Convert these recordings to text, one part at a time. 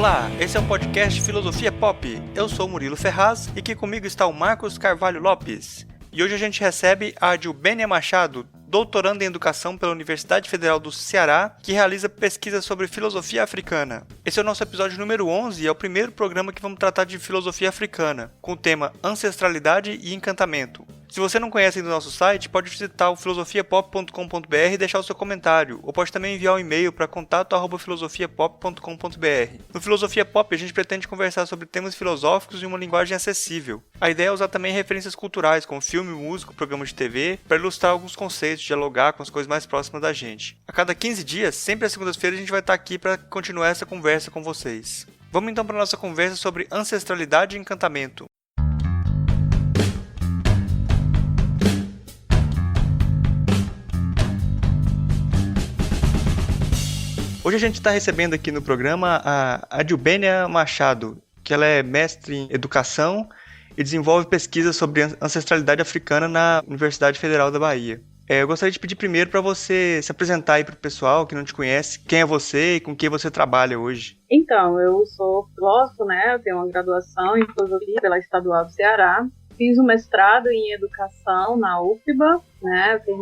Olá, esse é um podcast de Filosofia Pop. Eu sou o Murilo Ferraz e aqui comigo está o Marcos Carvalho Lopes. E hoje a gente recebe a Adilbênia Machado, doutoranda em Educação pela Universidade Federal do Ceará, que realiza pesquisa sobre filosofia africana. Esse é o nosso episódio número 11 e é o primeiro programa que vamos tratar de filosofia africana, com o tema Ancestralidade e Encantamento. Se você não conhece ainda o nosso site, pode visitar o filosofiapop.com.br e deixar o seu comentário, ou pode também enviar um e-mail para contato@filosofiapop.com.br. No Filosofia Pop, a gente pretende conversar sobre temas filosóficos em uma linguagem acessível. A ideia é usar também referências culturais, como filme, música, programa de TV, para ilustrar alguns conceitos, dialogar com as coisas mais próximas da gente. A cada 15 dias, sempre às segundas-feiras, a gente vai estar aqui para continuar essa conversa com vocês. Vamos então para a nossa conversa sobre ancestralidade e encantamento. Hoje a gente está recebendo aqui no programa a Adilbênia Machado, que ela é mestre em Educação e desenvolve pesquisas sobre ancestralidade africana na Universidade Federal da Bahia. Eu gostaria de pedir primeiro para você se apresentar aí para o pessoal que não te conhece, quem é você e com quem você trabalha hoje. Então, eu sou filósofo, né? Eu tenho uma graduação em filosofia pela Estadual do Ceará. Fiz um mestrado em educação na UFBA, né? Eu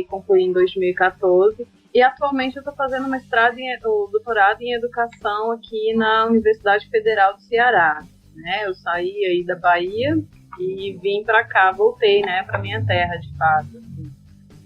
concluí em 2014. E atualmente eu estou fazendo doutorado em educação aqui na Universidade Federal do Ceará. Né? Eu saí aí da Bahia e vim para cá, voltei, né, para minha terra, de fato. Assim.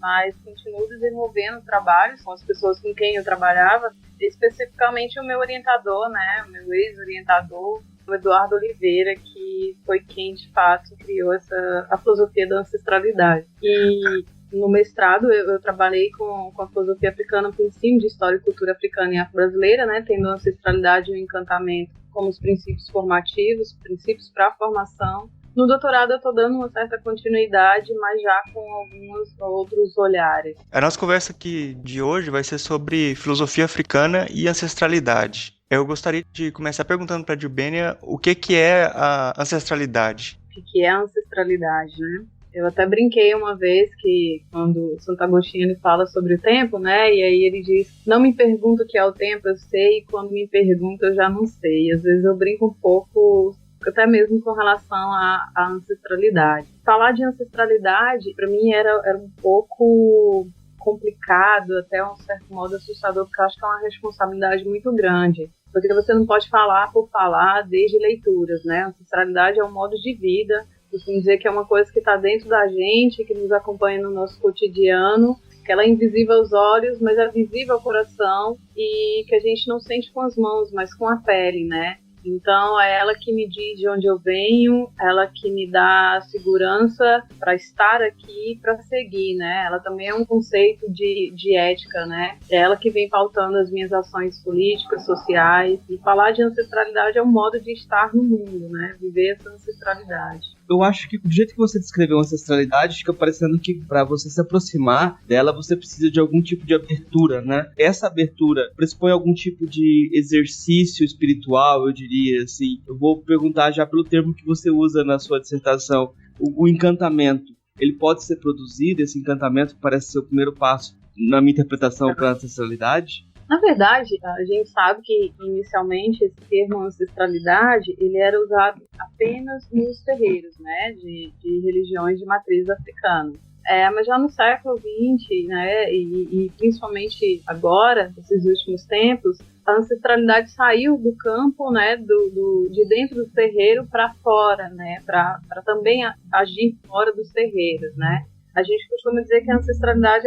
Mas continuo desenvolvendo trabalhos com as pessoas com quem eu trabalhava, especificamente o meu orientador, né, o meu ex-orientador, o Eduardo Oliveira, que foi quem, de fato, criou a filosofia da ancestralidade. E no mestrado, eu trabalhei com a filosofia africana por ensino de história e cultura africana e afro-brasileira, né, tendo a ancestralidade e o encantamento como os princípios formativos, princípios para a formação. No doutorado, eu estou dando uma certa continuidade, mas já com alguns outros olhares. A nossa conversa aqui de hoje vai ser sobre filosofia africana e ancestralidade. Eu gostaria de começar perguntando para a Adilbênia o que é a ancestralidade. O que é a ancestralidade, né? Eu até brinquei uma vez que quando Santo Agostinho ele fala sobre o tempo, né? E aí ele diz, não me pergunta o que é o tempo, eu sei, e quando me pergunta eu já não sei. E às vezes eu brinco um pouco, até mesmo com relação à ancestralidade. Falar de ancestralidade, para mim, era um pouco complicado, até um certo modo assustador, porque eu acho que é uma responsabilidade muito grande. Porque você não pode falar por falar desde leituras, né? A ancestralidade é um modo de vida, costumo dizer que é uma coisa que está dentro da gente, que nos acompanha no nosso cotidiano, que ela é invisível aos olhos, mas é visível ao coração e que a gente não sente com as mãos, mas com a pele, né? Então é ela que me diz de onde eu venho, ela que me dá segurança para estar aqui e para seguir, né? Ela também é um conceito de ética, né? É ela que vem pautando as minhas ações políticas, sociais, e falar de ancestralidade é um modo de estar no mundo, né? Viver essa ancestralidade. Eu acho que do jeito que você descreveu a ancestralidade, fica parecendo que para você se aproximar dela, você precisa de algum tipo de abertura, né? Essa abertura pressupõe algum tipo de exercício espiritual, eu diria, assim. Eu vou perguntar já pelo termo que você usa na sua dissertação, o encantamento. Ele pode ser produzido, esse encantamento que parece ser o primeiro passo na minha interpretação para a ancestralidade? Na verdade, a gente sabe que, inicialmente, esse termo ancestralidade, ele era usado apenas nos terreiros, né, de religiões de matriz africana. Mas já no século XX, né, e principalmente agora, nesses últimos tempos, a ancestralidade saiu do campo, né, de dentro do terreiro para fora, né, para também agir fora dos terreiros, né. A gente costuma dizer que a ancestralidade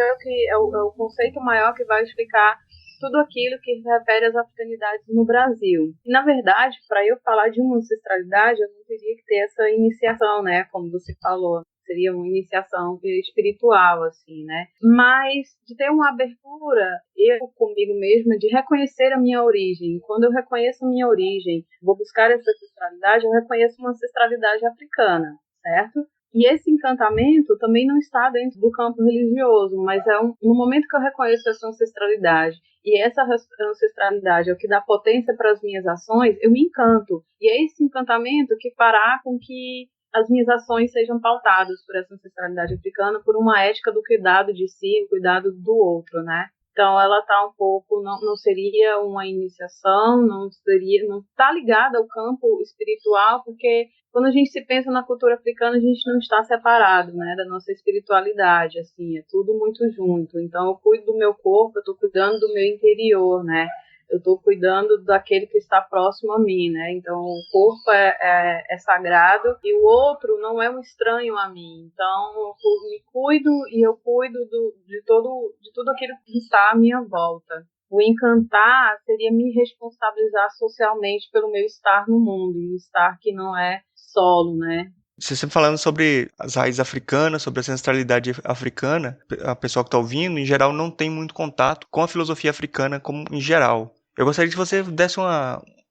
é o conceito maior que vai explicar tudo aquilo que se refere às africanidades no Brasil. E, na verdade, para eu falar de uma ancestralidade, eu não teria que ter essa iniciação, né, como você falou. Seria uma iniciação espiritual, assim, né? Mas de ter uma abertura, eu comigo mesma, de reconhecer a minha origem. Quando eu reconheço a minha origem, vou buscar essa ancestralidade, eu reconheço uma ancestralidade africana, certo? E esse encantamento também não está dentro do campo religioso, mas no momento que eu reconheço essa ancestralidade, e essa ancestralidade é o que dá potência para as minhas ações, eu me encanto. E é esse encantamento que fará com que as minhas ações sejam pautadas por essa ancestralidade africana, por uma ética do cuidado de si, o cuidado do outro, né? Então ela está um pouco, não seria uma iniciação, não está ligada ao campo espiritual, porque quando a gente se pensa na cultura africana, a gente não está separado, né, da nossa espiritualidade, assim, é tudo muito junto. Então eu cuido do meu corpo, eu estou cuidando do meu interior, né? Eu estou cuidando daquele que está próximo a mim, né? Então, o corpo é sagrado e o outro não é um estranho a mim. Então, eu me cuido e eu cuido de tudo aquilo que está à minha volta. O encantar seria me responsabilizar socialmente pelo meu estar no mundo, e um estar que não é solo, né? Você sempre falando sobre as raízes africanas, sobre a ancestralidade africana, a pessoa que está ouvindo, em geral, não tem muito contato com a filosofia africana como em geral. Eu gostaria que você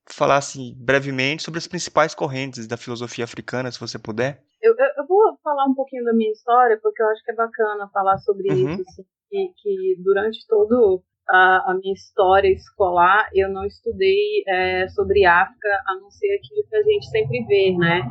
falasse brevemente sobre as principais correntes da filosofia africana, se você puder. Eu vou falar um pouquinho da minha história, porque eu acho que é bacana falar sobre Uhum. isso, assim, que durante toda a minha história escolar, eu não estudei sobre África, a não ser aquilo que a gente sempre vê, né?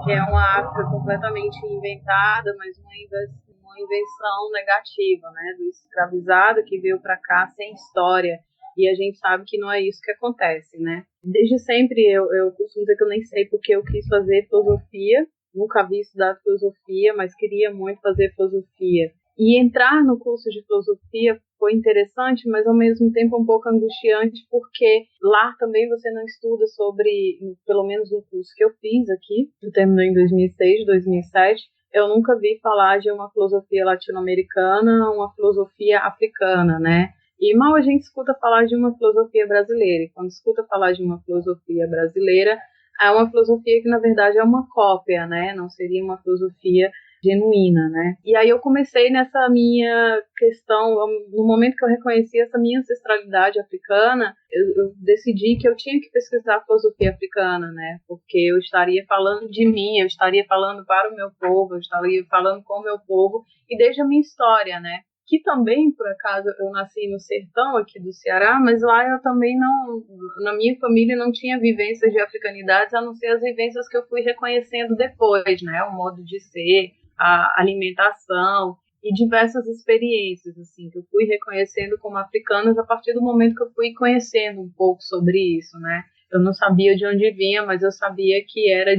Que é uma África completamente inventada, mas uma invenção negativa, né? Do escravizado que veio para cá sem história. E a gente sabe que não é isso que acontece, né? Desde sempre eu costumo dizer que eu nem sei porque eu quis fazer filosofia, nunca havia estudado filosofia, mas queria muito fazer filosofia. E entrar no curso de filosofia foi interessante, mas ao mesmo tempo um pouco angustiante, porque lá também você não estuda sobre, pelo menos no curso que eu fiz aqui, eu terminei em 2006, 2007, eu nunca vi falar de uma filosofia latino-americana, uma filosofia africana, né? E mal a gente escuta falar de uma filosofia brasileira, e quando escuta falar de uma filosofia brasileira, é uma filosofia que, na verdade, é uma cópia, né? Não seria uma filosofia genuína, né? E aí eu comecei nessa minha questão, no momento que eu reconheci essa minha ancestralidade africana, eu decidi que eu tinha que pesquisar a filosofia africana, né? Porque eu estaria falando de mim, eu estaria falando para o meu povo, eu estaria falando com o meu povo, e desde a minha história, né? Que também, por acaso, eu nasci no sertão aqui do Ceará, mas lá eu também não, na minha família não tinha vivências de africanidades, a não ser as vivências que eu fui reconhecendo depois, né? O modo de ser, a alimentação e diversas experiências, assim, que eu fui reconhecendo como africanas a partir do momento que eu fui conhecendo um pouco sobre isso, né? Eu não sabia de onde vinha, mas eu sabia que era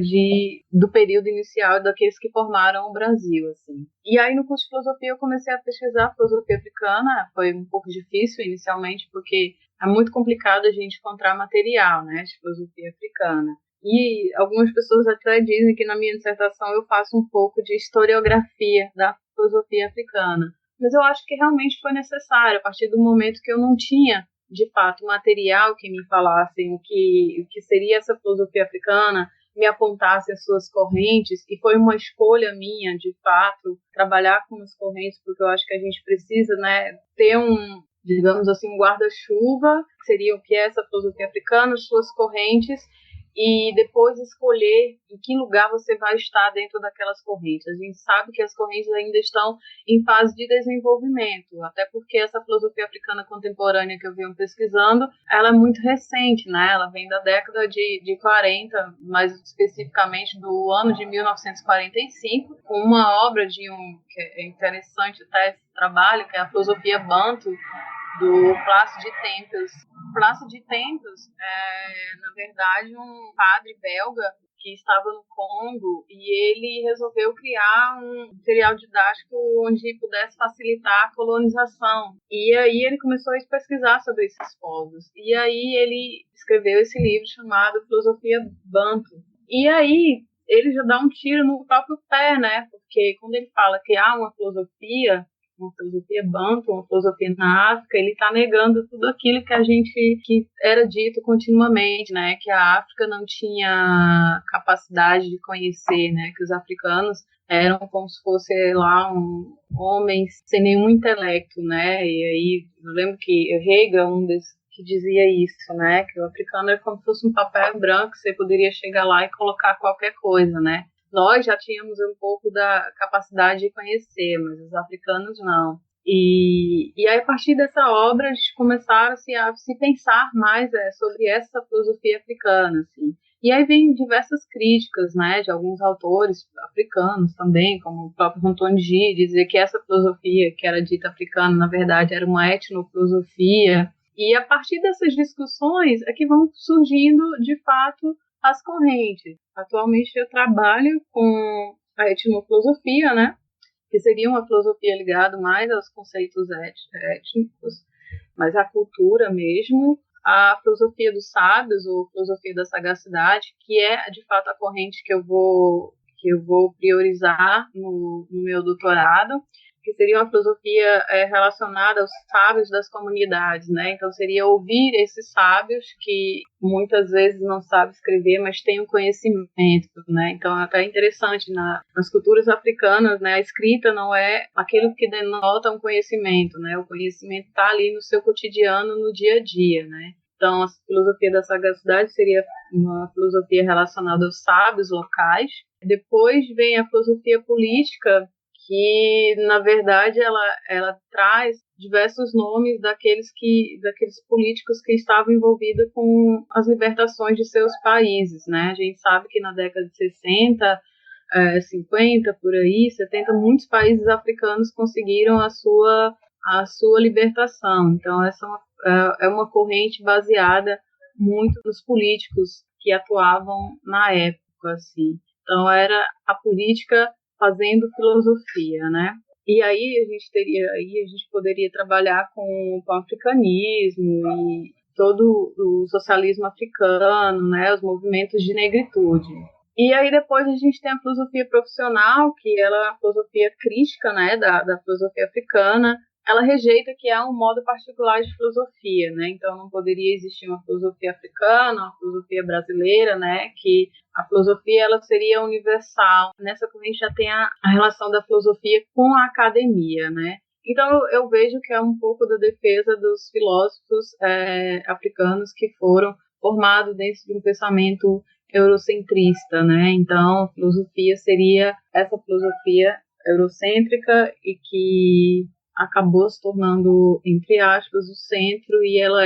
do período inicial daqueles que formaram o Brasil, assim. E aí, no curso de filosofia, eu comecei a pesquisar a filosofia africana. Foi um pouco difícil inicialmente, porque é muito complicado a gente encontrar material, né, de filosofia africana. E algumas pessoas até dizem que na minha dissertação eu faço um pouco de historiografia da filosofia africana. Mas eu acho que realmente foi necessário, a partir do momento que eu não tinha de fato, material que me falassem o que seria essa filosofia africana, me apontassem as suas correntes, e foi uma escolha minha, de fato, trabalhar com as correntes, porque eu acho que a gente precisa, né, ter digamos assim, um guarda-chuva, que seria o que é essa filosofia africana, suas correntes, e depois escolher em que lugar você vai estar dentro daquelas correntes. A gente sabe que as correntes ainda estão em fase de desenvolvimento, até porque essa filosofia africana contemporânea que eu venho pesquisando, ela é muito recente, né? Ela vem da década de 40, mais especificamente do ano de 1945, com uma obra que é interessante até esse trabalho, que é a filosofia Banto, do Plácido de Tempels. Plácido de Tempels é, na verdade, um padre belga que estava no Congo e ele resolveu criar um material didático onde pudesse facilitar a colonização. E aí ele começou a pesquisar sobre esses povos. E aí ele escreveu esse livro chamado Filosofia Banto. E aí ele já dá um tiro no próprio pé, né? Porque quando ele fala que há uma filosofia banto, uma filosofia na África, ele está negando tudo aquilo que era dito continuamente, né, que a África não tinha capacidade de conhecer, né, que os africanos eram como se fosse lá homens sem nenhum intelecto, né, e aí eu lembro que Hegel, um desses que dizia isso, né, que o africano é como se fosse um papel branco, você poderia chegar lá e colocar qualquer coisa, né. Nós já tínhamos um pouco da capacidade de conhecer, mas os africanos não. E aí, a partir dessa obra, eles começaram a se pensar mais sobre essa filosofia africana. Assim. E aí vem diversas críticas, né, de alguns autores africanos também, como o próprio Antoine Gide, dizer que essa filosofia que era dita africana, na verdade, era uma etnofilosofia. E a partir dessas discussões é que vão surgindo, de fato, as correntes. Atualmente eu trabalho com a etnofilosofia, né, que seria uma filosofia ligada mais aos conceitos étnicos, mas à cultura mesmo, a filosofia dos sábios, ou filosofia da sagacidade, que é, de fato, a corrente que eu vou priorizar no meu doutorado, que seria uma filosofia relacionada aos sábios das comunidades, né? Então, seria ouvir esses sábios que muitas vezes não sabem escrever, mas têm um conhecimento, né? Então, é até interessante, nas culturas africanas, né, a escrita não é aquilo que denota um conhecimento, né? O conhecimento está ali no seu cotidiano, no dia a dia, né? Então, a filosofia da sagacidade seria uma filosofia relacionada aos sábios locais. Depois vem a filosofia política, que, na verdade, ela traz diversos nomes daqueles políticos que estavam envolvidos com as libertações de seus países, né? A gente sabe que na década de 60, 50, por aí, 70, muitos países africanos conseguiram a sua libertação. Então, essa é uma corrente baseada muito nos políticos que atuavam na época, assim. Então, era a política fazendo filosofia, né? E aí a gente poderia trabalhar com o africanismo e todo o socialismo africano, né? Os movimentos de negritude. E aí depois a gente tem a filosofia profissional, que ela é a filosofia crítica, né? Da filosofia africana. Ela rejeita que há um modo particular de filosofia, né? Então não poderia existir uma filosofia africana, uma filosofia brasileira, né? Que a filosofia ela seria universal. Nessa corrente já tem a relação da filosofia com a academia, né? Então eu vejo que é um pouco da defesa dos filósofos africanos que foram formados dentro de um pensamento eurocentrista, né? Então a filosofia seria essa filosofia eurocêntrica e que acabou se tornando, entre aspas, o centro, e ela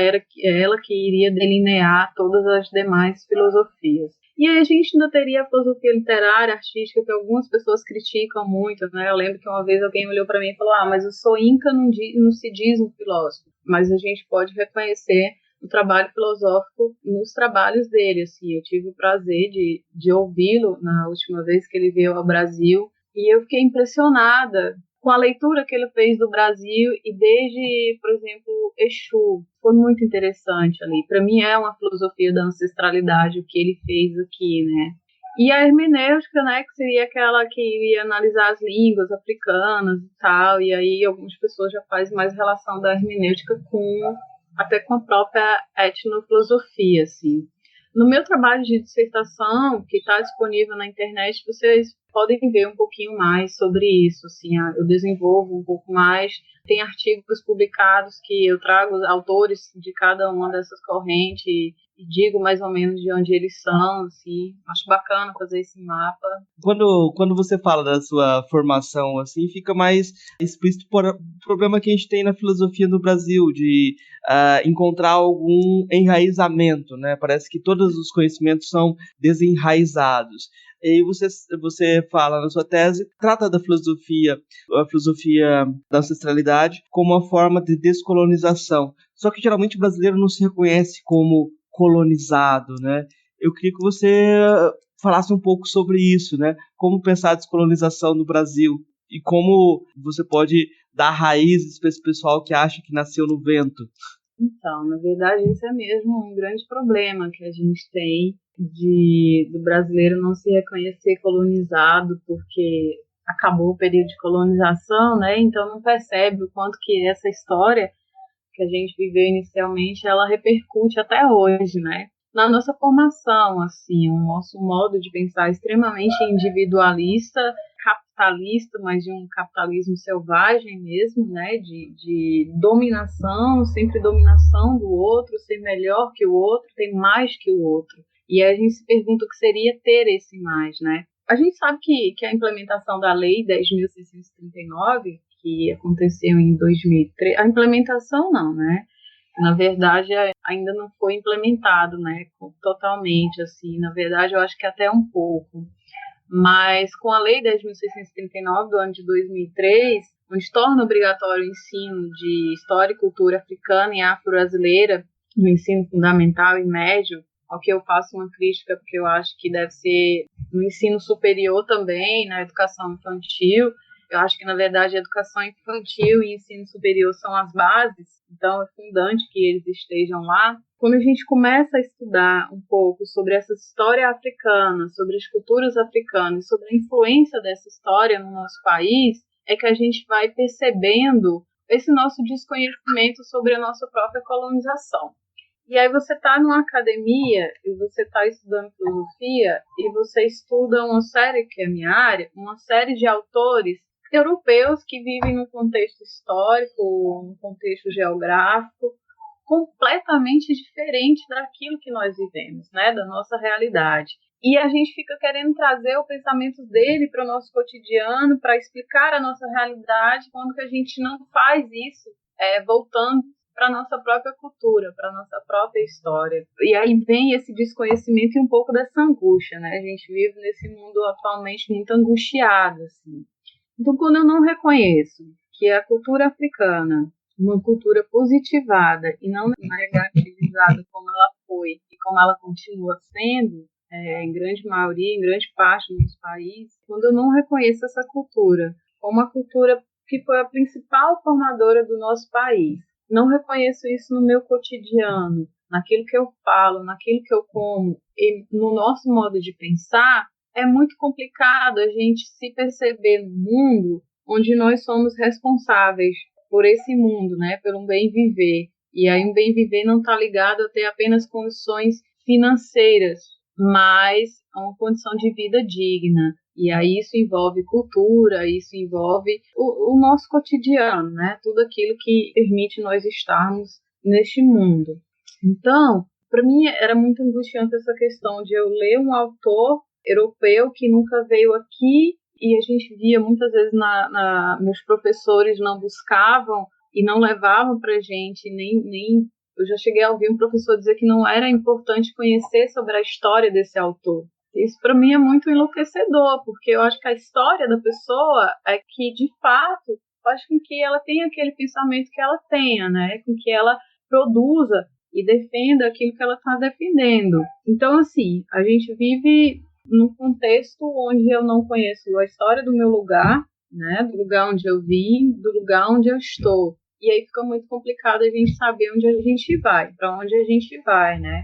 que iria delinear todas as demais filosofias. E aí a gente ainda teria a filosofia literária, artística, que algumas pessoas criticam muito, né? Eu lembro que uma vez alguém olhou para mim e falou: mas o Soyinka não se diz um filósofo, mas a gente pode reconhecer o trabalho filosófico nos trabalhos dele, assim. Eu tive o prazer de ouvi-lo na última vez que ele veio ao Brasil, e eu fiquei impressionada com a leitura que ele fez do Brasil, e desde, por exemplo, Exu, foi muito interessante ali. Para mim é uma filosofia da ancestralidade o que ele fez aqui, né? E a hermenêutica, né, que seria aquela que iria analisar as línguas africanas e tal, e aí algumas pessoas já fazem mais relação da hermenêutica até com a própria etnofilosofia, assim. No meu trabalho de dissertação, que está disponível na internet, vocês podem ver um pouquinho mais sobre isso. Assim, eu desenvolvo um pouco mais. Tem artigos publicados que eu trago os autores de cada uma dessas correntes e digo mais ou menos de onde eles são. Assim. Acho bacana fazer esse mapa. Quando você fala da sua formação, assim, fica mais explícito por o problema que a gente tem na filosofia no Brasil, de encontrar algum enraizamento, né? Parece que todos os conhecimentos são desenraizados. E você fala na sua tese, trata da filosofia, a filosofia da ancestralidade, como uma forma de descolonização. Só que geralmente o brasileiro não se reconhece como colonizado, né? Eu queria que você falasse um pouco sobre isso, né? Como pensar a descolonização no Brasil e como você pode dar raízes para esse pessoal que acha que nasceu no vento. Então, na verdade, isso é mesmo um grande problema que a gente tem do brasileiro não se reconhecer colonizado, porque acabou o período de colonização, né? Então não percebe o quanto que essa história que a gente viveu inicialmente, ela repercute até hoje, né? Na nossa formação, assim, o nosso modo de pensar extremamente individualista, capitalista, mas de um capitalismo selvagem mesmo, né, de dominação, sempre dominação do outro, ser melhor que o outro, ter mais que o outro. E aí a gente se pergunta o que seria ter esse mais, né? A gente sabe que a implementação da Lei 10.639, que aconteceu em 2003, a implementação não, né? Na verdade, ainda não foi implementado, né, totalmente, assim. Na verdade, eu acho que até um pouco. Mas com a Lei 10.639 do ano de 2003, onde torna obrigatório o ensino de história e cultura africana e afro-brasileira no ensino fundamental e médio, ao que eu faço uma crítica, porque eu acho que deve ser no ensino superior também, na educação infantil. Eu acho que, na verdade, a educação infantil e ensino superior são as bases, então é fundante que eles estejam lá. Quando a gente começa a estudar um pouco sobre essa história africana, sobre as culturas africanas, sobre a influência dessa história no nosso país, é que a gente vai percebendo esse nosso desconhecimento sobre a nossa própria colonização. E aí você está numa academia e você está estudando filosofia e você estuda uma série, que é a minha área, uma série de autores europeus que vivem num contexto histórico, num contexto geográfico, completamente diferente daquilo que nós vivemos, né, da nossa realidade. E a gente fica querendo trazer o pensamento dele para o nosso cotidiano, para explicar a nossa realidade, quando que a gente não faz isso, voltando para a nossa própria cultura, para a nossa própria história. E aí vem esse desconhecimento e um pouco dessa angústia, né? A gente vive nesse mundo atualmente muito angustiado, assim. Então, quando eu não reconheço que a cultura africana, uma cultura positivada e não negativizada como ela foi e como ela continua sendo, em grande maioria, em grande parte do nosso país, quando eu não reconheço essa cultura como a cultura que foi a principal formadora do nosso país, não reconheço isso no meu cotidiano, naquilo que eu falo, naquilo que eu como e no nosso modo de pensar, é muito complicado a gente se perceber no mundo onde nós somos responsáveis por esse mundo, né, pelo bem viver. E aí um bem viver não está ligado a ter apenas condições financeiras, mas a uma condição de vida digna. E aí isso envolve cultura, isso envolve o nosso cotidiano, né, tudo aquilo que permite nós estarmos neste mundo. Então, para mim era muito angustiante essa questão de eu ler um autor europeu que nunca veio aqui, e a gente via muitas vezes meus professores não buscavam e não levavam para a gente, nem eu já cheguei a ouvir um professor dizer que não era importante conhecer sobre a história desse autor. Isso para mim é muito enlouquecedor, porque eu acho que a história da pessoa é que, de fato, faz com que ela tenha aquele pensamento que ela tenha, né? Com que ela produza e defenda aquilo que ela está defendendo. Então, assim, a gente vive num contexto onde eu não conheço a história do meu lugar, né, do lugar onde eu vim, do lugar onde eu estou. E aí fica muito complicado a gente saber onde a gente vai, para onde a gente vai, né?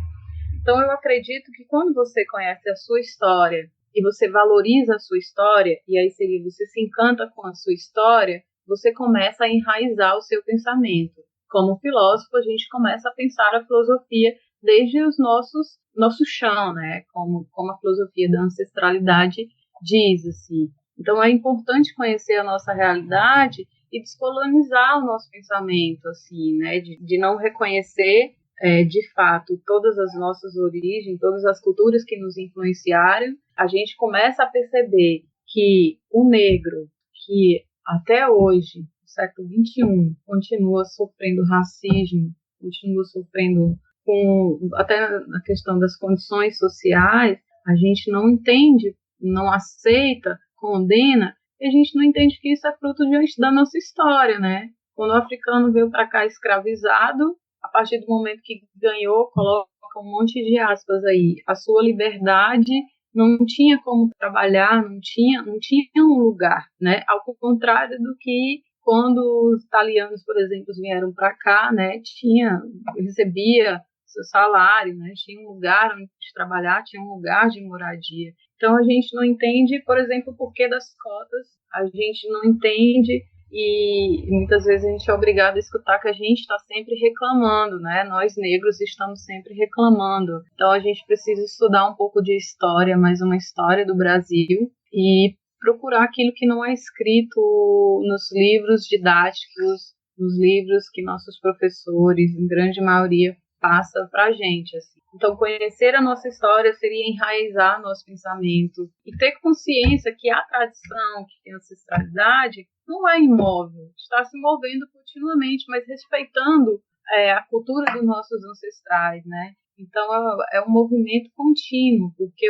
Então eu acredito que quando você conhece a sua história e você valoriza a sua história, e aí seria você se encanta com a sua história, você começa a enraizar o seu pensamento. Como filósofo, a gente começa a pensar a filosofia desde os nosso chão, né? Como a filosofia da ancestralidade diz, assim. Então é importante conhecer a nossa realidade e descolonizar o nosso pensamento, assim, né? De não reconhecer, de fato, todas as nossas origens, todas as culturas que nos influenciaram. A gente começa a perceber que o negro, que até hoje, no século XXI, continua sofrendo racismo, continua sofrendo até a questão das condições sociais, a gente não entende, não aceita, condena, e a gente não entende que isso é fruto da nossa história, né? Quando o africano veio para cá escravizado, a partir do momento que ganhou, coloca um monte de aspas aí, a sua liberdade, não tinha como trabalhar, não tinha um lugar, né? Ao contrário do que quando os italianos, por exemplo, vieram para cá, né? Recebia seu salário, né? Tinha um lugar onde trabalhar, tinha um lugar de moradia. Então a gente não entende, por exemplo, o porquê das cotas, a gente não entende e muitas vezes a gente é obrigado a escutar que a gente está sempre reclamando, né? Nós negros estamos sempre reclamando. Então a gente precisa estudar um pouco de história, mais uma história do Brasil e procurar aquilo que não é escrito nos livros didáticos, nos livros que nossos professores, em grande maioria, passa para a gente, assim. Então, conhecer a nossa história seria enraizar nosso pensamento e ter consciência que a tradição, que a ancestralidade, não é imóvel, está se movendo continuamente, mas respeitando a cultura dos nossos ancestrais, né? Então é um movimento contínuo, porque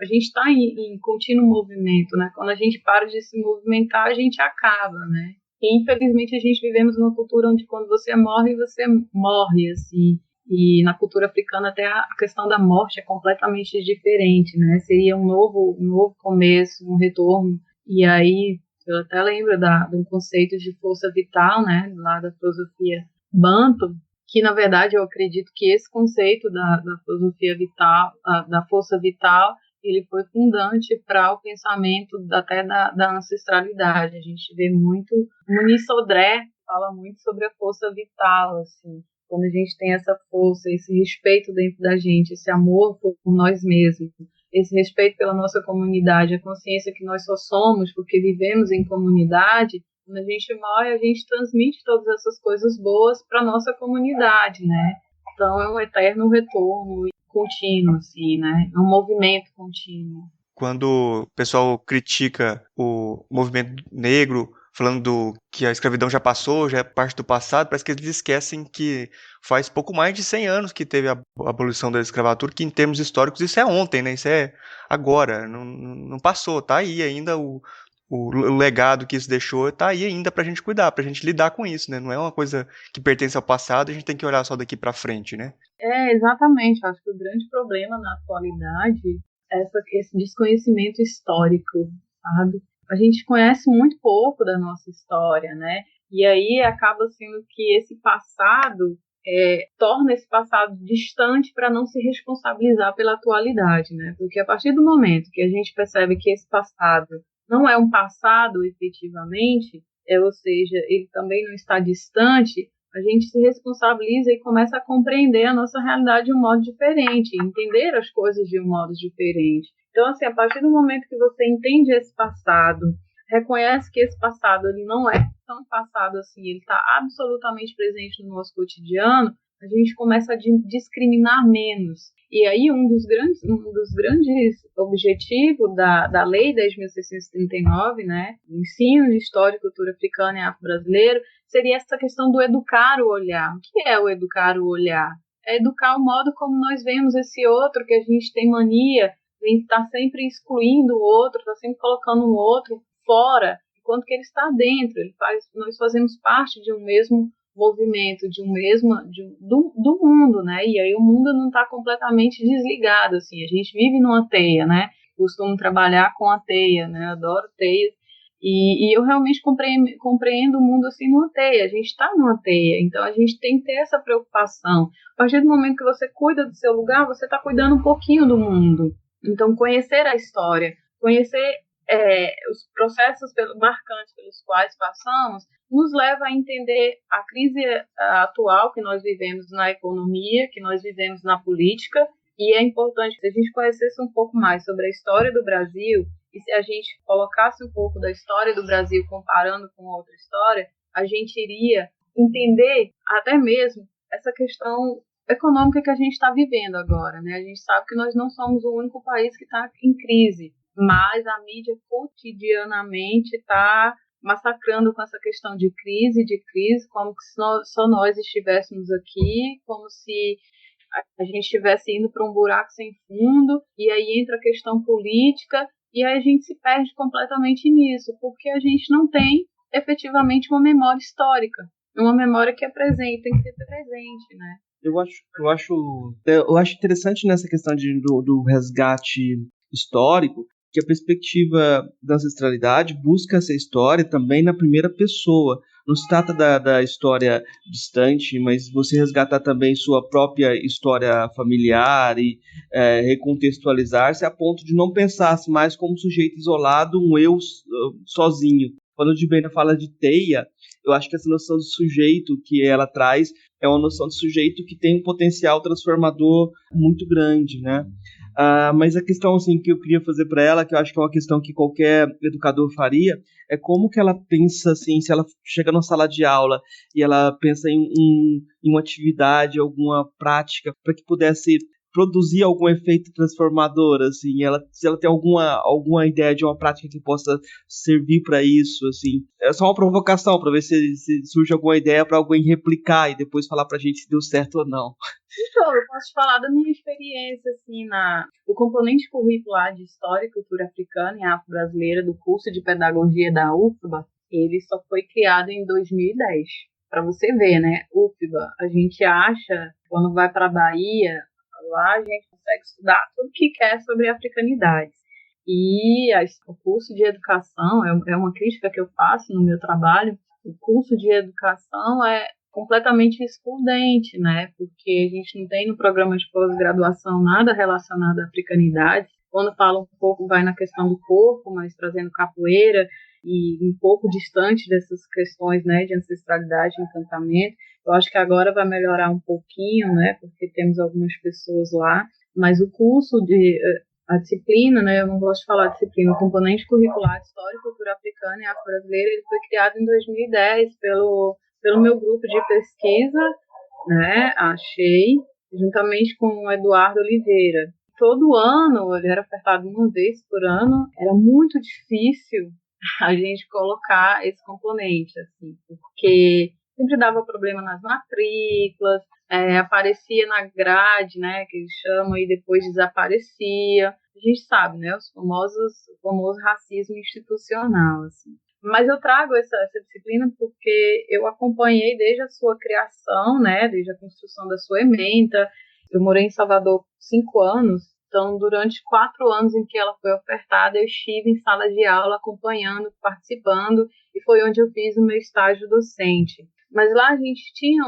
a gente está em contínuo movimento, né? Quando a gente para de se movimentar, a gente acaba, né? E infelizmente a gente vivemos numa cultura onde quando você morre, assim. E na cultura africana até a questão da morte é completamente diferente, né? Seria um novo começo, um retorno. E aí eu até lembro de um conceito de força vital, né? Lá da filosofia Banto, que na verdade eu acredito que esse conceito da filosofia vital, da força vital, ele foi fundante para o pensamento até da ancestralidade. A gente vê muito, Muniz Sodré fala muito sobre a força vital, assim, quando a gente tem essa força, esse respeito dentro da gente, esse amor por nós mesmos, esse respeito pela nossa comunidade, a consciência que nós só somos porque vivemos em comunidade. Quando a gente morre, a gente transmite todas essas coisas boas para a nossa comunidade, né? Então é um eterno retorno contínuo, assim, né? É um movimento contínuo. Quando o pessoal critica o movimento negro, falando que a escravidão já passou, já é parte do passado, parece que eles esquecem que faz pouco mais de 100 anos que teve a abolição da escravatura, que em termos históricos isso é ontem, né? Isso é agora, não passou, tá aí ainda o legado que isso deixou, tá aí ainda pra gente cuidar, pra gente lidar com isso, né? Não é uma coisa que pertence ao passado, a gente tem que olhar só daqui pra frente, né? Exatamente. Acho que o grande problema na atualidade é esse desconhecimento histórico, sabe? A gente conhece muito pouco da nossa história, né? E aí acaba sendo que esse passado torna esse passado distante para não se responsabilizar pela atualidade, né? Porque a partir do momento que a gente percebe que esse passado não é um passado efetivamente, ou seja, ele também não está distante, a gente se responsabiliza e começa a compreender a nossa realidade de um modo diferente, entender as coisas de um modo diferente. Então, assim, a partir do momento que você entende esse passado, reconhece que esse passado ele não é tão passado assim, ele está absolutamente presente no nosso cotidiano, a gente começa a discriminar menos. E aí um dos grandes objetivos da Lei 10.639, né, o ensino de história e cultura africana e afro-brasileiro, seria essa questão do educar o olhar. O que é o educar o olhar? É educar o modo como nós vemos esse outro, que a gente tem mania, a gente está sempre excluindo o outro, está sempre colocando o outro fora, enquanto que ele está dentro. Nós fazemos parte de um mesmo movimento, do mundo, né? E aí o mundo não está completamente desligado, assim. A gente vive numa teia, né? Costumo trabalhar com a teia, né? Adoro teia. E eu realmente compreendo o mundo assim numa teia. A gente está numa teia, então a gente tem que ter essa preocupação. A partir do momento que você cuida do seu lugar, você está cuidando um pouquinho do mundo. Então, conhecer a história, conhecer os processos marcantes pelos quais passamos, nos leva a entender a crise atual que nós vivemos na economia, que nós vivemos na política, e é importante que a gente conhecesse um pouco mais sobre a história do Brasil, e se a gente colocasse um pouco da história do Brasil comparando com outra história, a gente iria entender até mesmo essa questão econômica que a gente está vivendo agora, né? A gente sabe que nós não somos o único país que está em crise, mas a mídia cotidianamente está massacrando com essa questão de crise, como se só nós estivéssemos aqui, como se a gente estivesse indo para um buraco sem fundo, e aí entra a questão política, e aí a gente se perde completamente nisso, porque a gente não tem efetivamente uma memória histórica, uma memória que é presente, tem que ser presente, né? Eu acho interessante nessa questão do resgate histórico, que a perspectiva da ancestralidade busca essa história também na primeira pessoa. Não se trata da história distante, mas você resgatar também sua própria história familiar e recontextualizar-se a ponto de não pensar-se mais como sujeito isolado, um eu sozinho. Quando o Dibena fala de teia, eu acho que essa noção de sujeito que ela traz é uma noção de sujeito que tem um potencial transformador muito grande, né? Mas a questão assim, que eu queria fazer para ela, que eu acho que é uma questão que qualquer educador faria, é como que ela pensa, assim, se ela chega numa sala de aula e ela pensa em uma atividade, alguma prática, para que pudesse produzir algum efeito transformador, assim, se ela tem alguma ideia de uma prática que possa servir para isso, assim. É só uma provocação para ver se surge alguma ideia para alguém replicar e depois falar pra gente se deu certo ou não. Então, eu posso falar da minha experiência, assim, o componente curricular de História e Cultura Africana e Afro-Brasileira do curso de Pedagogia da UFBA, ele só foi criado em 2010. Para você ver, né? UFBA, a gente acha, quando vai para a Bahia, lá a gente consegue estudar tudo que quer sobre africanidades. E o curso de educação, é uma crítica que eu faço no meu trabalho, o curso de educação é completamente excludente, né? Porque a gente não tem no programa de pós-graduação nada relacionado à africanidade. Quando fala um pouco, vai na questão do corpo, mas trazendo capoeira e um pouco distante dessas questões, né, de ancestralidade e encantamento. Eu acho que agora vai melhorar um pouquinho, né, porque temos algumas pessoas lá, mas o curso a disciplina, né, eu não gosto de falar disciplina, o componente curricular de História e Cultura Africana e Afro-Brasileira, ele foi criado em 2010 pelo meu grupo de pesquisa, né, achei, juntamente com o Eduardo Oliveira. Todo ano, ele era ofertado uma vez por ano, era muito difícil a gente colocar esse componente, assim, porque sempre dava problema nas matrículas, aparecia na grade, né, que eles chamam, e depois desaparecia. A gente sabe, né, o famoso racismo institucional, assim. Mas eu trago essa disciplina porque eu acompanhei desde a sua criação, né, desde a construção da sua ementa. Eu morei em Salvador 5 anos, então durante 4 anos em que ela foi ofertada, eu estive em sala de aula acompanhando, participando, e foi onde eu fiz o meu estágio docente. Mas lá a gente tinha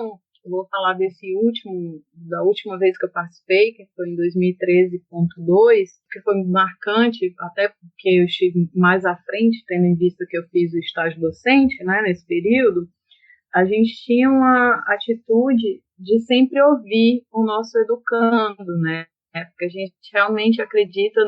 eu vou falar da última vez que eu participei, que foi em 2013.2, que foi marcante, até porque eu estive mais à frente, tendo em vista que eu fiz o estágio docente, né, nesse período. A gente tinha uma atitude de sempre ouvir o nosso educando, né, porque a gente realmente acredita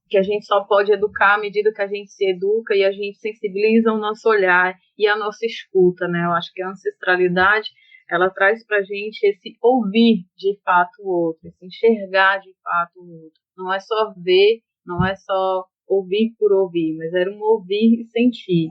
que a gente só pode educar à medida que a gente se educa e a gente sensibiliza o nosso olhar e a nossa escuta, né? Eu acho que a ancestralidade, ela traz para a gente esse ouvir de fato o outro, esse enxergar de fato o outro. Não é só ver, não é só ouvir por ouvir, mas era um ouvir e sentir.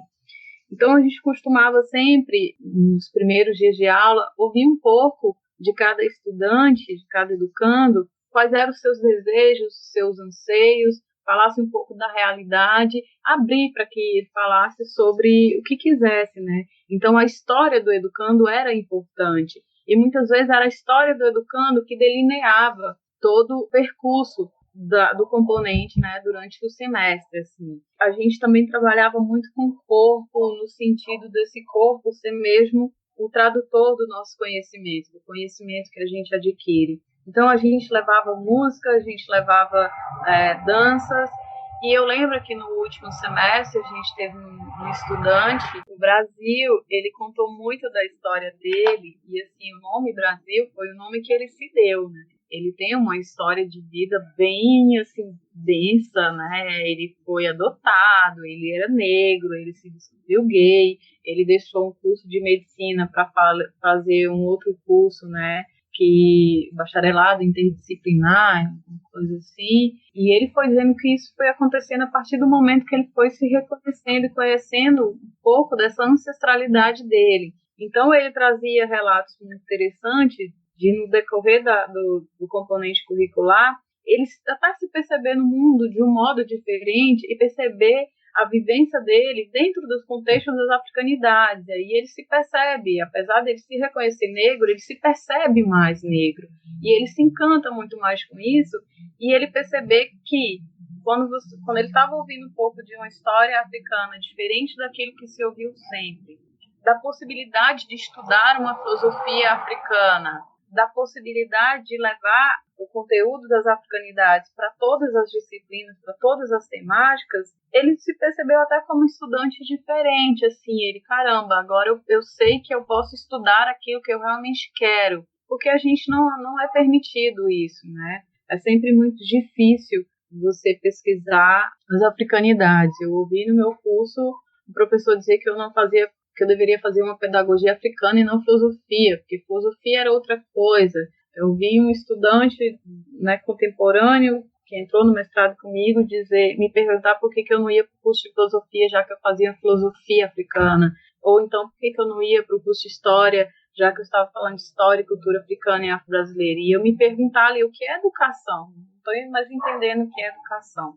Então a gente costumava sempre, nos primeiros dias de aula, ouvir um pouco de cada estudante, de cada educando, quais eram os seus desejos, os seus anseios, falasse um pouco da realidade, abrir para que ele falasse sobre o que quisesse, né? Então a história do educando era importante e muitas vezes era a história do educando que delineava todo o percurso do componente, né, durante o semestre, assim. A gente também trabalhava muito com o corpo, no sentido desse corpo ser mesmo o tradutor do nosso conhecimento, do conhecimento que a gente adquire. Então a gente levava música, a gente levava danças, e eu lembro que no último semestre a gente teve um estudante do Brasil, ele contou muito da história dele, e assim, o nome Brasil foi o nome que ele se deu, né? Ele tem uma história de vida bem, assim, densa, né? Ele foi adotado, ele era negro, ele se descobriu gay, ele deixou um curso de medicina para fazer um outro curso, né? Bacharelado interdisciplinar, coisa assim, e ele foi dizendo que isso foi acontecendo a partir do momento que ele foi se reconhecendo e conhecendo um pouco dessa ancestralidade dele. Então ele trazia relatos muito interessantes de, no decorrer do componente curricular, ele até se perceber no mundo de um modo diferente e perceber a vivência dele dentro dos contextos das africanidades. Aí ele se percebe, apesar de ele se reconhecer negro, ele se percebe mais negro. E ele se encanta muito mais com isso, e ele perceber que quando ele estava ouvindo um pouco de uma história africana diferente daquilo que se ouviu sempre, da possibilidade de estudar uma filosofia africana, da possibilidade de levar o conteúdo das africanidades para todas as disciplinas, para todas as temáticas, ele se percebeu até como um estudante diferente, assim, caramba, agora eu sei que eu posso estudar aquilo que eu realmente quero, porque a gente não é permitido isso, né? É sempre muito difícil você pesquisar as africanidades. Eu ouvi no meu curso o professor dizer que eu deveria fazer uma pedagogia africana e não filosofia, porque filosofia era outra coisa. Eu vi um estudante, né, contemporâneo que entrou no mestrado comigo me perguntar por que eu não ia para o curso de filosofia, já que eu fazia filosofia africana, ou então por que eu não ia para o curso de história, já que eu estava falando de história e cultura africana e afro-brasileira. E eu me perguntar ali o que é educação, não estou mais entendendo o que é educação.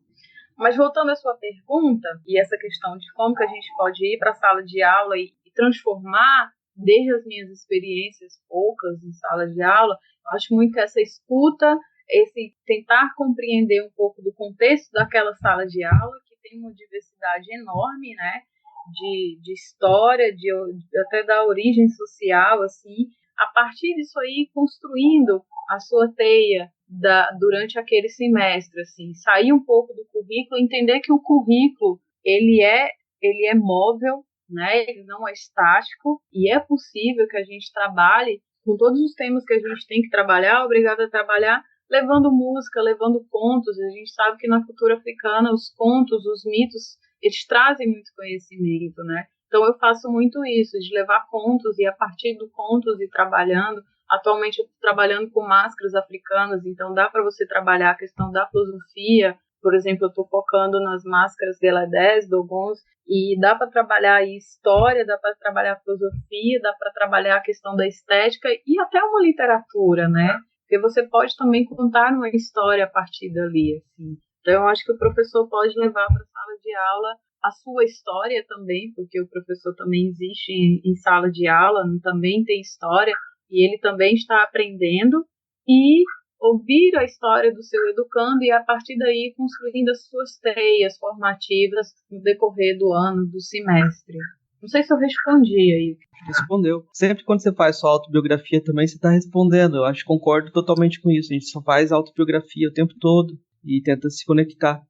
Mas voltando à sua pergunta, e essa questão de como que a gente pode ir para a sala de aula e transformar, desde as minhas experiências poucas em sala de aula, eu acho muito que essa escuta, esse tentar compreender um pouco do contexto daquela sala de aula, que tem uma diversidade enorme, né, de história, até da origem social, assim, a partir disso aí, construindo a sua teia durante aquele semestre, assim, sair um pouco do currículo, entender que o currículo, ele é móvel, né, ele não é estático, e é possível que a gente trabalhe com todos os temas que a gente tem que trabalhar, obrigado a trabalhar, levando música, levando contos. A gente sabe que na cultura africana os contos, os mitos, eles trazem muito conhecimento, né? Então eu faço muito isso, de levar contos e a partir do contos ir trabalhando. Atualmente eu estou trabalhando com máscaras africanas, então dá para você trabalhar a questão da filosofia. Por exemplo, eu estou focando nas máscaras Geladés, Dogons, e dá para trabalhar a história, dá para trabalhar a filosofia, dá para trabalhar a questão da estética e até uma literatura, né? Porque você pode também contar uma história a partir dali, assim. Então, eu acho que o professor pode levar para a sala de aula a sua história também, porque o professor também existe em sala de aula, também tem história, e ele também está aprendendo, e ouvir a história do seu educando e, a partir daí, construindo as suas teias formativas no decorrer do ano, do semestre. Não sei se eu respondi aí. Respondeu. Sempre quando você faz sua autobiografia também, você está respondendo. Eu acho que concordo totalmente com isso. A gente só faz autobiografia o tempo todo e tenta se conectar.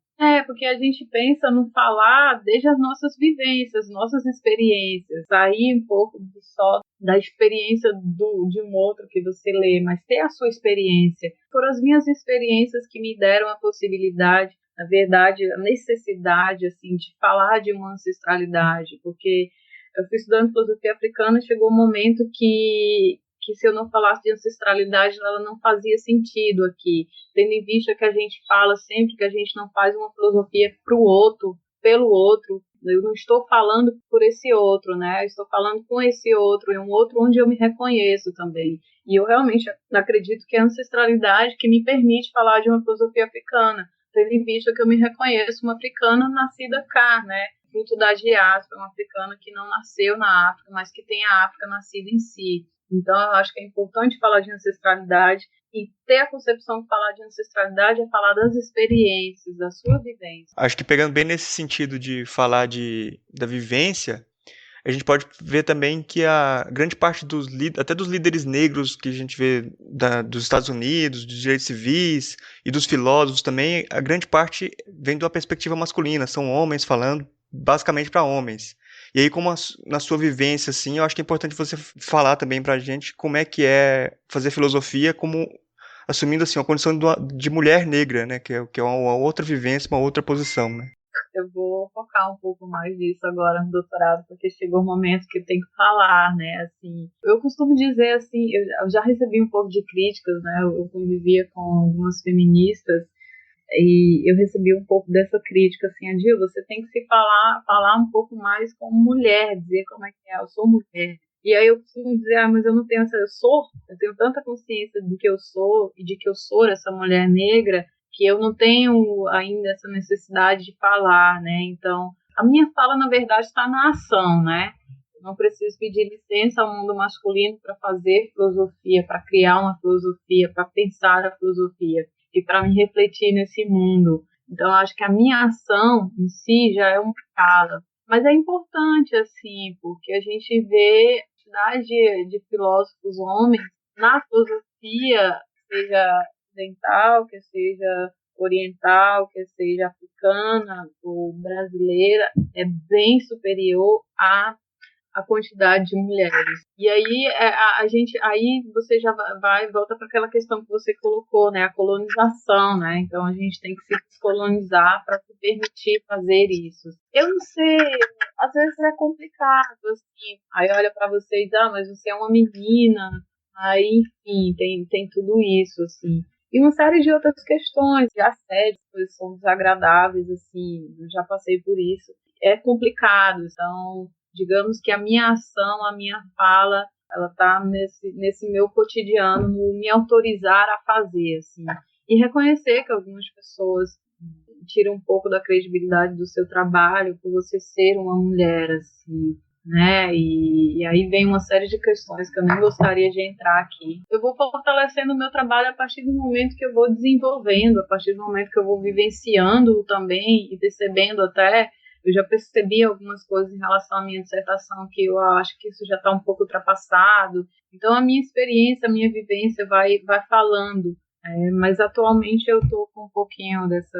Porque a gente pensa no falar desde as nossas vivências, nossas experiências, sair um pouco só da experiência de um outro que você lê, mas ter a sua experiência. Foram as minhas experiências que me deram a possibilidade, na verdade, a necessidade, assim, de falar de uma ancestralidade, porque eu fui estudando filosofia africana e chegou um momento que se eu não falasse de ancestralidade, ela não fazia sentido aqui, tendo em vista que a gente fala sempre que a gente não faz uma filosofia para o outro, pelo outro. Eu não estou falando por esse outro, né? Eu estou falando com esse outro, e um outro onde eu me reconheço também. E eu realmente acredito que é a ancestralidade que me permite falar de uma filosofia africana, tendo em vista que eu me reconheço uma africana nascida cá, né? Fruto da diáspora, uma africana que não nasceu na África, mas que tem a África nascida em si. Então, eu acho que é importante falar de ancestralidade, e ter a concepção de falar de ancestralidade é falar das experiências, da sua vivência. Acho que pegando bem nesse sentido de falar da vivência, a gente pode ver também que a grande parte até dos líderes negros que a gente vê dos Estados Unidos, dos direitos civis e dos filósofos também, a grande parte vem de uma perspectiva masculina, são homens falando basicamente para homens. E aí, como na sua vivência, assim, eu acho que é importante você falar também pra gente como é que é fazer filosofia como assumindo, assim, uma condição de mulher negra, né, que é uma outra vivência, uma outra posição, né. Eu vou focar um pouco mais nisso agora no doutorado, porque chegou um momento que eu tenho que falar, né, assim. Eu costumo dizer, assim, eu já recebi um pouco de críticas, né, eu convivia com algumas feministas, e eu recebi um pouco dessa crítica, assim, Adil, você tem que se falar um pouco mais como mulher, dizer como é que é, eu sou mulher. E aí eu costumo dizer, mas eu não tenho eu tenho tanta consciência do que eu sou e de que eu sou essa mulher negra, que eu não tenho ainda essa necessidade de falar, né? Então, a minha fala, na verdade, está na ação, né? Eu não preciso pedir licença ao mundo masculino para fazer filosofia, para criar uma filosofia, para pensar a filosofia e para me refletir nesse mundo. Então, eu acho que a minha ação em si já é uma fala. Mas é importante, assim, porque a gente vê a quantidade de filósofos homens na filosofia, seja ocidental, que seja oriental, que seja africana ou brasileira, é bem superior a quantidade de mulheres. E aí aí você já volta para aquela questão que você colocou, né, a colonização, né? Então a gente tem que se descolonizar para se permitir fazer isso. Eu não sei, às vezes é complicado, assim. Aí olha para você e diz, mas você é uma menina, Aí, enfim, tem tudo isso, assim. E uma série de outras questões, de assédio, coisas são desagradáveis, assim, eu já passei por isso. É complicado, então, digamos que a minha ação, a minha fala, ela tá nesse meu cotidiano, no me autorizar a fazer, assim. E reconhecer que algumas pessoas tiram um pouco da credibilidade do seu trabalho por você ser uma mulher, assim, né? E aí vem uma série de questões que eu nem gostaria de entrar aqui. Eu vou fortalecendo o meu trabalho a partir do momento que eu vou desenvolvendo, a partir do momento que eu vou vivenciando também e percebendo até. Eu já percebi algumas coisas em relação à minha dissertação que eu acho que isso já está um pouco ultrapassado. Então, a minha experiência, a minha vivência vai falando. Mas, atualmente, eu estou com um pouquinho dessa...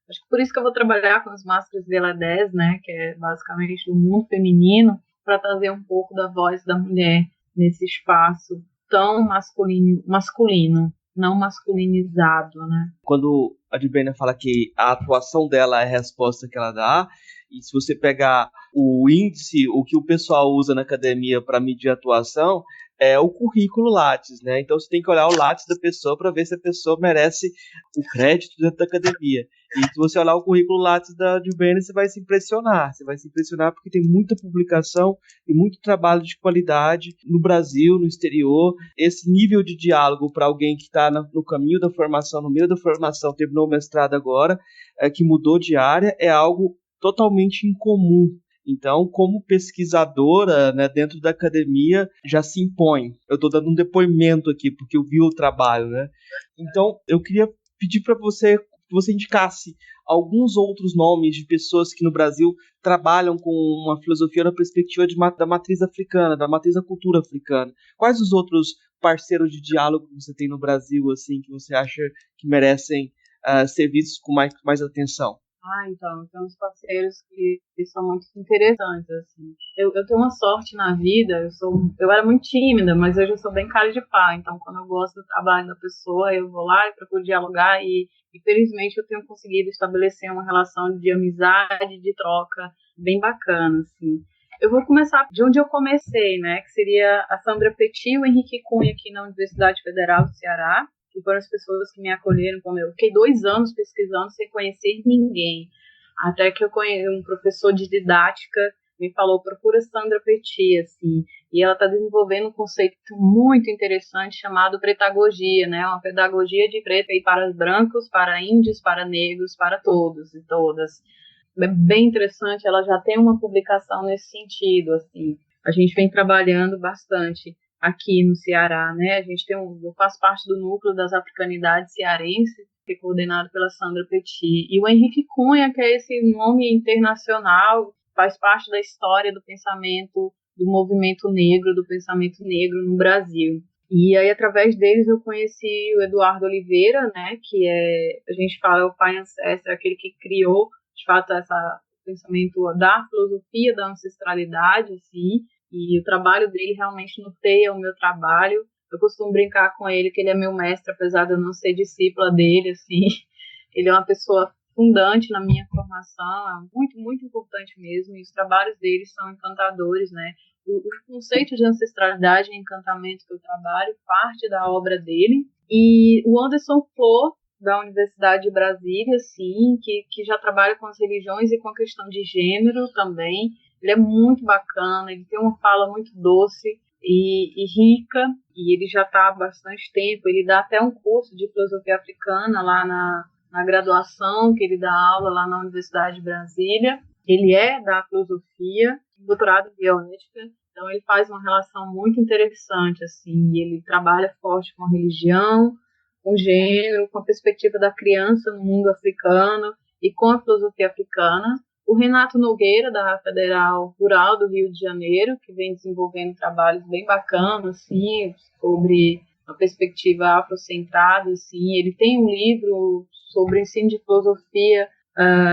Acho que por isso que eu vou trabalhar com os Máscaras de la 10, né, que é basicamente do mundo feminino, para trazer um pouco da voz da mulher nesse espaço tão masculino, não masculinizado, né? Quando a Dibena fala que a atuação dela é a resposta que ela dá, e se você pegar o índice, o que o pessoal usa na academia para medir a atuação, é o currículo Lattes, né? Então você tem que olhar o Lattes da pessoa para ver se a pessoa merece o crédito dentro da academia. E se você olhar o currículo Lattes da Dibena, você vai se impressionar. Você vai se impressionar porque tem muita publicação e muito trabalho de qualidade no Brasil, no exterior. Esse nível de diálogo para alguém que está no caminho da formação, no meio da formação, terminou o mestrado agora, que mudou de área, é algo totalmente incomum. Então, como pesquisadora, né, dentro da academia, já se impõe. Eu estou dando um depoimento aqui, porque eu vi o trabalho, né? Então, eu queria pedir para você que você indicasse alguns outros nomes de pessoas que no Brasil trabalham com uma filosofia na perspectiva da matriz africana, da matriz da cultura africana. Quais os outros parceiros de diálogo que você tem no Brasil, assim, que você acha que merecem ser vistos com mais atenção? Então, tem uns parceiros que são muito interessantes, assim. Eu tenho uma sorte na vida, eu era muito tímida, mas hoje eu sou bem cara de pau, então quando eu gosto do trabalho da pessoa, eu vou lá e procuro dialogar e felizmente eu tenho conseguido estabelecer uma relação de amizade, de troca bem bacana, assim. Eu vou começar de onde eu comecei, né, que seria a Sandra Petit e o Henrique Cunha aqui na Universidade Federal do Ceará, que foram as pessoas que me acolheram, como eu fiquei 2 anos pesquisando sem conhecer ninguém, até que eu conheci um professor de didática, me falou, procura Sandra Petit, assim, e ela está desenvolvendo um conceito muito interessante chamado pretagogia, né, uma pedagogia de preto aí para os brancos, para índios, para negros, para todos e todas. É bem interessante, ela já tem uma publicação nesse sentido, assim, a gente vem trabalhando bastante aqui no Ceará, né? Eu faço parte do núcleo das africanidades cearenses, que é coordenado pela Sandra Petit, e o Henrique Cunha, que é esse nome internacional, faz parte da história do pensamento, do movimento negro, do pensamento negro no Brasil. E aí, através deles, eu conheci o Eduardo Oliveira, né? Que a gente fala, o pai ancestral, aquele que criou, de fato, esse pensamento da filosofia da ancestralidade, assim, e o trabalho dele realmente norteia o meu trabalho. Eu costumo brincar com ele que ele é meu mestre, apesar de eu não ser discípula dele, assim. Ele é uma pessoa fundante na minha formação, é muito, muito importante mesmo, e os trabalhos dele são encantadores, né? O conceito de ancestralidade e encantamento que eu trabalho parte da obra dele. E o Anderson Flor, da Universidade de Brasília, sim, que já trabalha com as religiões e com a questão de gênero também. Ele é muito bacana, ele tem uma fala muito doce e rica, e ele já está há bastante tempo, ele dá até um curso de filosofia africana lá na graduação, que ele dá aula lá na Universidade de Brasília. Ele é da filosofia, doutorado em bioética, então ele faz uma relação muito interessante, assim, ele trabalha forte com a religião, com o gênero, com a perspectiva da criança no mundo africano e com a filosofia africana. O Renato Nogueira, da Federal Rural do Rio de Janeiro, que vem desenvolvendo trabalhos bem bacanas, assim, sobre uma perspectiva afrocentrada, assim. Ele tem um livro sobre ensino de filosofia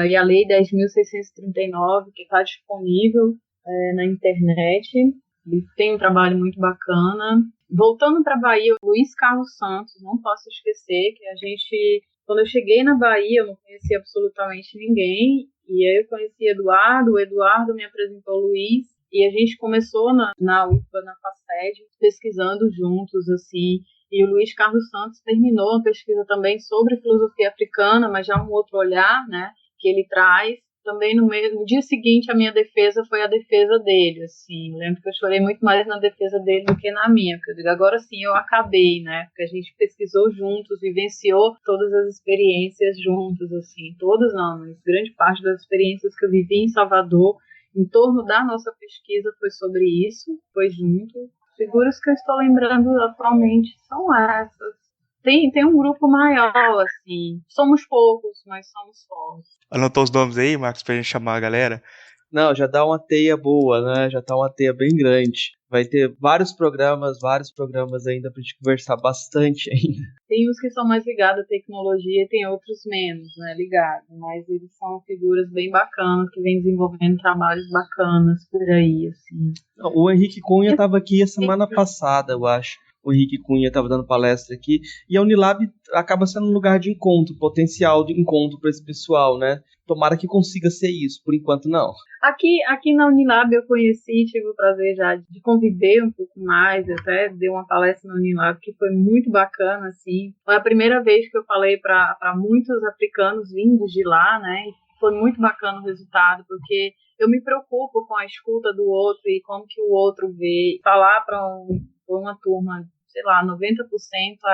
e a Lei 10.639, que está disponível na internet. Ele tem um trabalho muito bacana. Voltando para a Bahia, o Luiz Carlos Santos, não posso esquecer que quando eu cheguei na Bahia, eu não conhecia absolutamente ninguém, e aí eu conheci Eduardo, o Eduardo me apresentou o Luiz, E a gente começou na UFBA, na FACED, pesquisando juntos, assim, e o Luiz Carlos Santos terminou uma pesquisa também sobre filosofia africana, mas já um outro olhar, né, que ele traz. Também no dia seguinte a minha defesa foi a defesa dele, assim, eu lembro que eu chorei muito mais na defesa dele do que na minha, porque eu digo, agora sim eu acabei, né, porque a gente pesquisou juntos, vivenciou todas as experiências juntos, assim, todas não, mas grande parte das experiências que eu vivi em Salvador, em torno da nossa pesquisa foi sobre isso, foi junto. Figuras que eu estou lembrando atualmente são essas. Tem um grupo maior, assim. Somos poucos, mas somos fortes. Anotou os nomes aí, Marcos, pra gente chamar a galera? Não, já dá uma teia boa, né? Já tá uma teia bem grande. Vai ter vários programas ainda pra gente conversar bastante ainda. Tem uns que são mais ligados à tecnologia e tem outros menos, né, ligados. Mas eles são figuras bem bacanas, que vêm desenvolvendo trabalhos bacanas por aí, assim. O Henrique Cunha estava aqui a semana passada, eu acho. O Henrique Cunha estava dando palestra aqui. E a Unilab acaba sendo um lugar de encontro, potencial de encontro para esse pessoal, né? Tomara que consiga ser isso. Por enquanto, não. Aqui na Unilab eu conheci, tive o prazer já de conviver um pouco mais. Eu até dei uma palestra na Unilab que foi muito bacana, assim. Foi a primeira vez que eu falei para muitos africanos vindos de lá, né? E foi muito bacana o resultado, porque eu me preocupo com a escuta do outro e como que o outro vê. Falar para uma turma, sei lá, 90%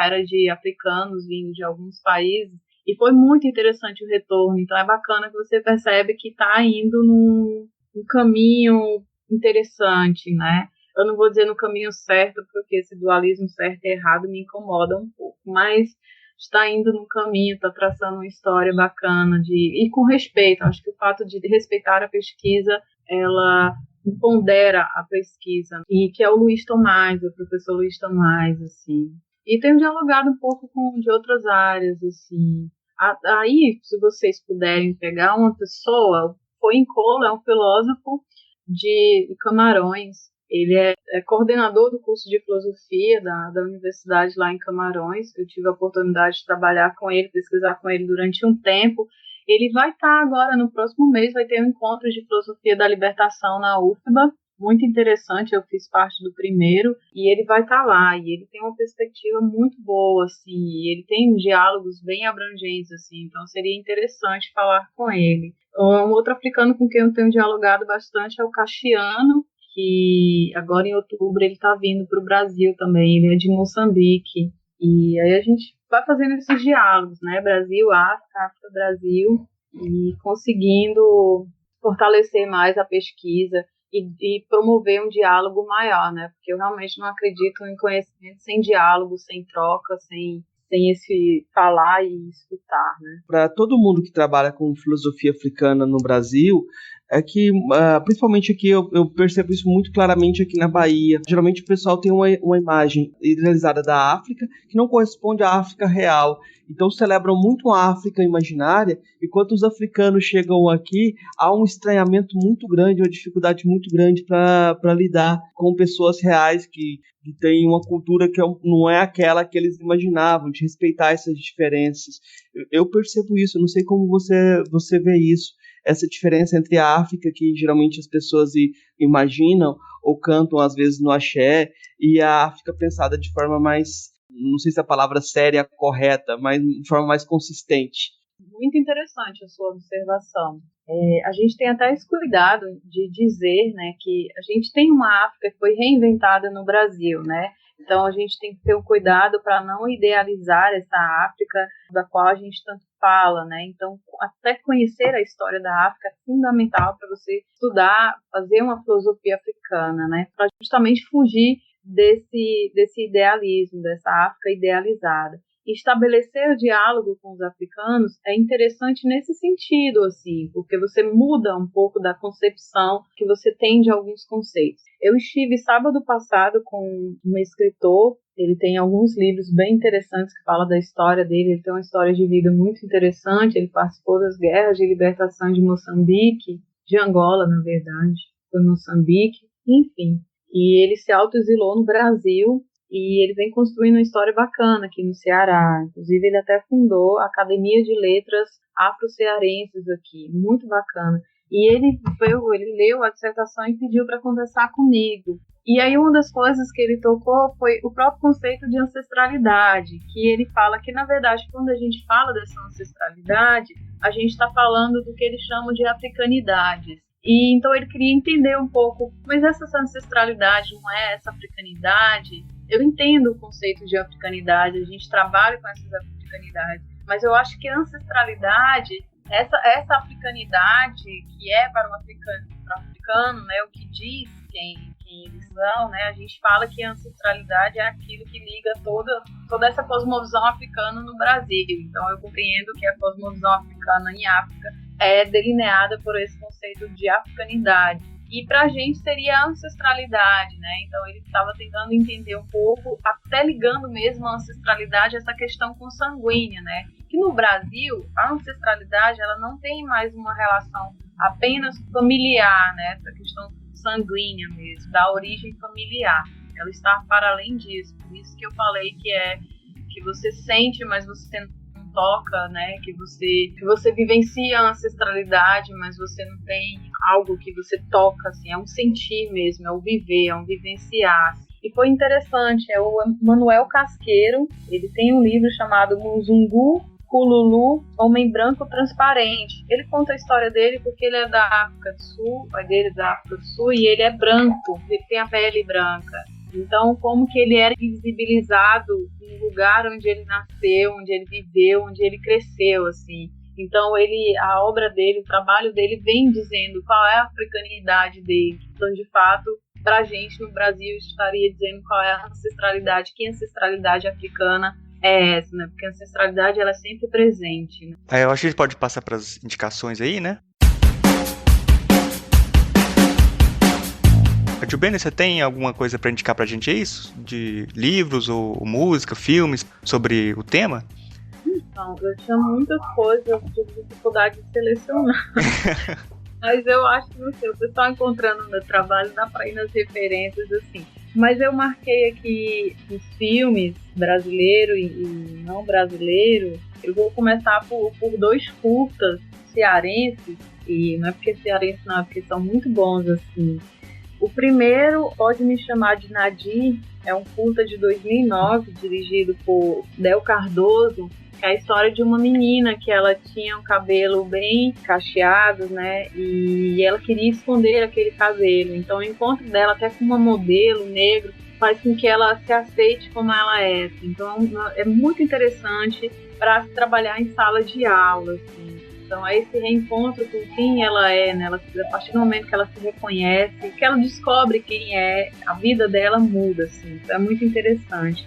era de africanos vindo de alguns países, e foi muito interessante o retorno. Então é bacana que você percebe que está indo num caminho interessante, né? Eu não vou dizer no caminho certo, porque esse dualismo certo e errado me incomoda um pouco, mas está indo no caminho, está traçando uma história bacana, e com respeito. Acho que o fato de respeitar a pesquisa, ela pondera a pesquisa, e que é o Luiz Tomás, o professor Luiz Tomás, assim. E tenho dialogado um pouco com de outras áreas, assim. Aí, se vocês puderem pegar uma pessoa, Poincola é um filósofo de Camarões. Ele é coordenador do curso de filosofia da universidade lá em Camarões. Eu tive a oportunidade de trabalhar com ele, pesquisar com ele durante um tempo. Ele vai estar agora, no próximo mês, vai ter um encontro de filosofia da libertação na UFBA, muito interessante, eu fiz parte do primeiro, e ele vai estar lá, e ele tem uma perspectiva muito boa, assim, e ele tem diálogos bem abrangentes, assim, então seria interessante falar com ele. Um outro africano com quem eu tenho dialogado bastante é o Cassiano, que agora em outubro ele está vindo para o Brasil também, ele é de Moçambique, e aí a gente vai fazendo esses diálogos, né, Brasil, África, África, Brasil, e conseguindo fortalecer mais a pesquisa e promover um diálogo maior, né, porque eu realmente não acredito em conhecimento sem diálogo, sem troca, sem esse falar e escutar, né. Para todo mundo que trabalha com filosofia africana no Brasil, é que, principalmente aqui, eu percebo isso muito claramente aqui na Bahia. Geralmente o pessoal tem uma imagem idealizada da África que não corresponde à África real. Então celebram muito a África imaginária, e quando os africanos chegam aqui, há um estranhamento muito grande, uma dificuldade muito grande para lidar com pessoas reais que têm uma cultura que não é aquela que eles imaginavam, de respeitar essas diferenças. Eu percebo isso, eu não sei como você vê isso. Essa diferença entre a África, que geralmente as pessoas imaginam ou cantam às vezes no axé, e a África pensada de forma mais, não sei se a palavra séria é correta, mas de forma mais consistente. Muito interessante a sua observação. A gente tem até esse cuidado de dizer, né, que a gente tem uma África que foi reinventada no Brasil, né? Então a gente tem que ter um cuidado para não idealizar essa África da qual a gente tanto fala, né? Então até conhecer a história da África é fundamental para você estudar, fazer uma filosofia africana, né? Para justamente fugir desse idealismo, dessa África idealizada. Estabelecer o diálogo com os africanos é interessante nesse sentido, assim, porque você muda um pouco da concepção que você tem de alguns conceitos. Eu estive sábado passado com um escritor, ele tem alguns livros bem interessantes que falam da história dele, ele tem uma história de vida muito interessante, ele participou das guerras de libertação de Moçambique, de Angola, na verdade, foi Moçambique, enfim. E ele se autoexilou no Brasil, e ele vem construindo uma história bacana aqui no Ceará. Inclusive, ele até fundou a Academia de Letras Afro-Cearenses aqui, muito bacana. E ele leu a dissertação e pediu para conversar comigo. E aí uma das coisas que ele tocou foi o próprio conceito de ancestralidade, que ele fala que, na verdade, quando a gente fala dessa ancestralidade, a gente está falando do que ele chama de africanidades. E então ele queria entender um pouco, mas essa ancestralidade não é essa africanidade? Eu entendo o conceito de africanidade, a gente trabalha com essas africanidades, mas eu acho que a ancestralidade, essa africanidade que é para o africano, né, o que diz quem eles são, né, a gente fala que a ancestralidade é aquilo que liga toda essa cosmovisão africana no Brasil. Então eu compreendo que a cosmovisão africana em África é delineada por esse conceito de africanidade. E para a gente seria a ancestralidade, né? Então ele estava tentando entender um pouco, até ligando mesmo a ancestralidade a essa questão consanguínea, né? Que no Brasil, a ancestralidade ela não tem mais uma relação apenas familiar, né? Essa questão sanguínea mesmo, da origem familiar. Ela está para além disso. Por isso que eu falei que você sente, mas você não toca, né? Que você vivencia a ancestralidade, mas você não tem algo que você toca, assim, é um sentir mesmo, é um viver, é um vivenciar. E foi interessante, é o Manuel Casqueiro, ele tem um livro chamado Muzungu Kululu, Homem Branco Transparente. Ele conta a história dele porque ele é da África do Sul, o pai dele é da África do Sul, e ele é branco, ele tem a pele branca. Então, como que ele era invisibilizado no lugar onde ele nasceu, onde ele viveu, onde ele cresceu, assim. Então, a obra dele, o trabalho dele vem dizendo qual é a africanidade dele. Então, de fato, para a gente no Brasil estaria dizendo qual é a ancestralidade, que ancestralidade africana é essa, né? Porque a ancestralidade ela é sempre presente, né? Eu acho que a gente pode passar para as indicações aí, né? Jubene, você tem alguma coisa para indicar para a gente, é isso? De livros ou música, filmes sobre o tema? Então, eu tinha muitas coisas, eu tive dificuldade de selecionar. Mas eu acho que, não sei, o pessoal encontrando no meu trabalho, dá pra ir nas referências, assim. Mas eu marquei aqui os filmes brasileiro e não brasileiro. Eu vou começar por dois curtas cearenses, e não é porque cearense não, é porque são muito bons, assim. O primeiro, Pode Me Chamar de Nadir, é um curta de 2009, dirigido por Del Cardoso, que é a história de uma menina que ela tinha um cabelo bem cacheado, né, e ela queria esconder aquele cabelo. Então o encontro dela até com uma modelo negro faz com que ela se aceite como ela é. Então é muito interessante para se trabalhar em sala de aula, assim. Então é esse reencontro com quem ela é, né? A partir do momento que ela se reconhece, que ela descobre quem é, a vida dela muda, assim. Então é muito interessante.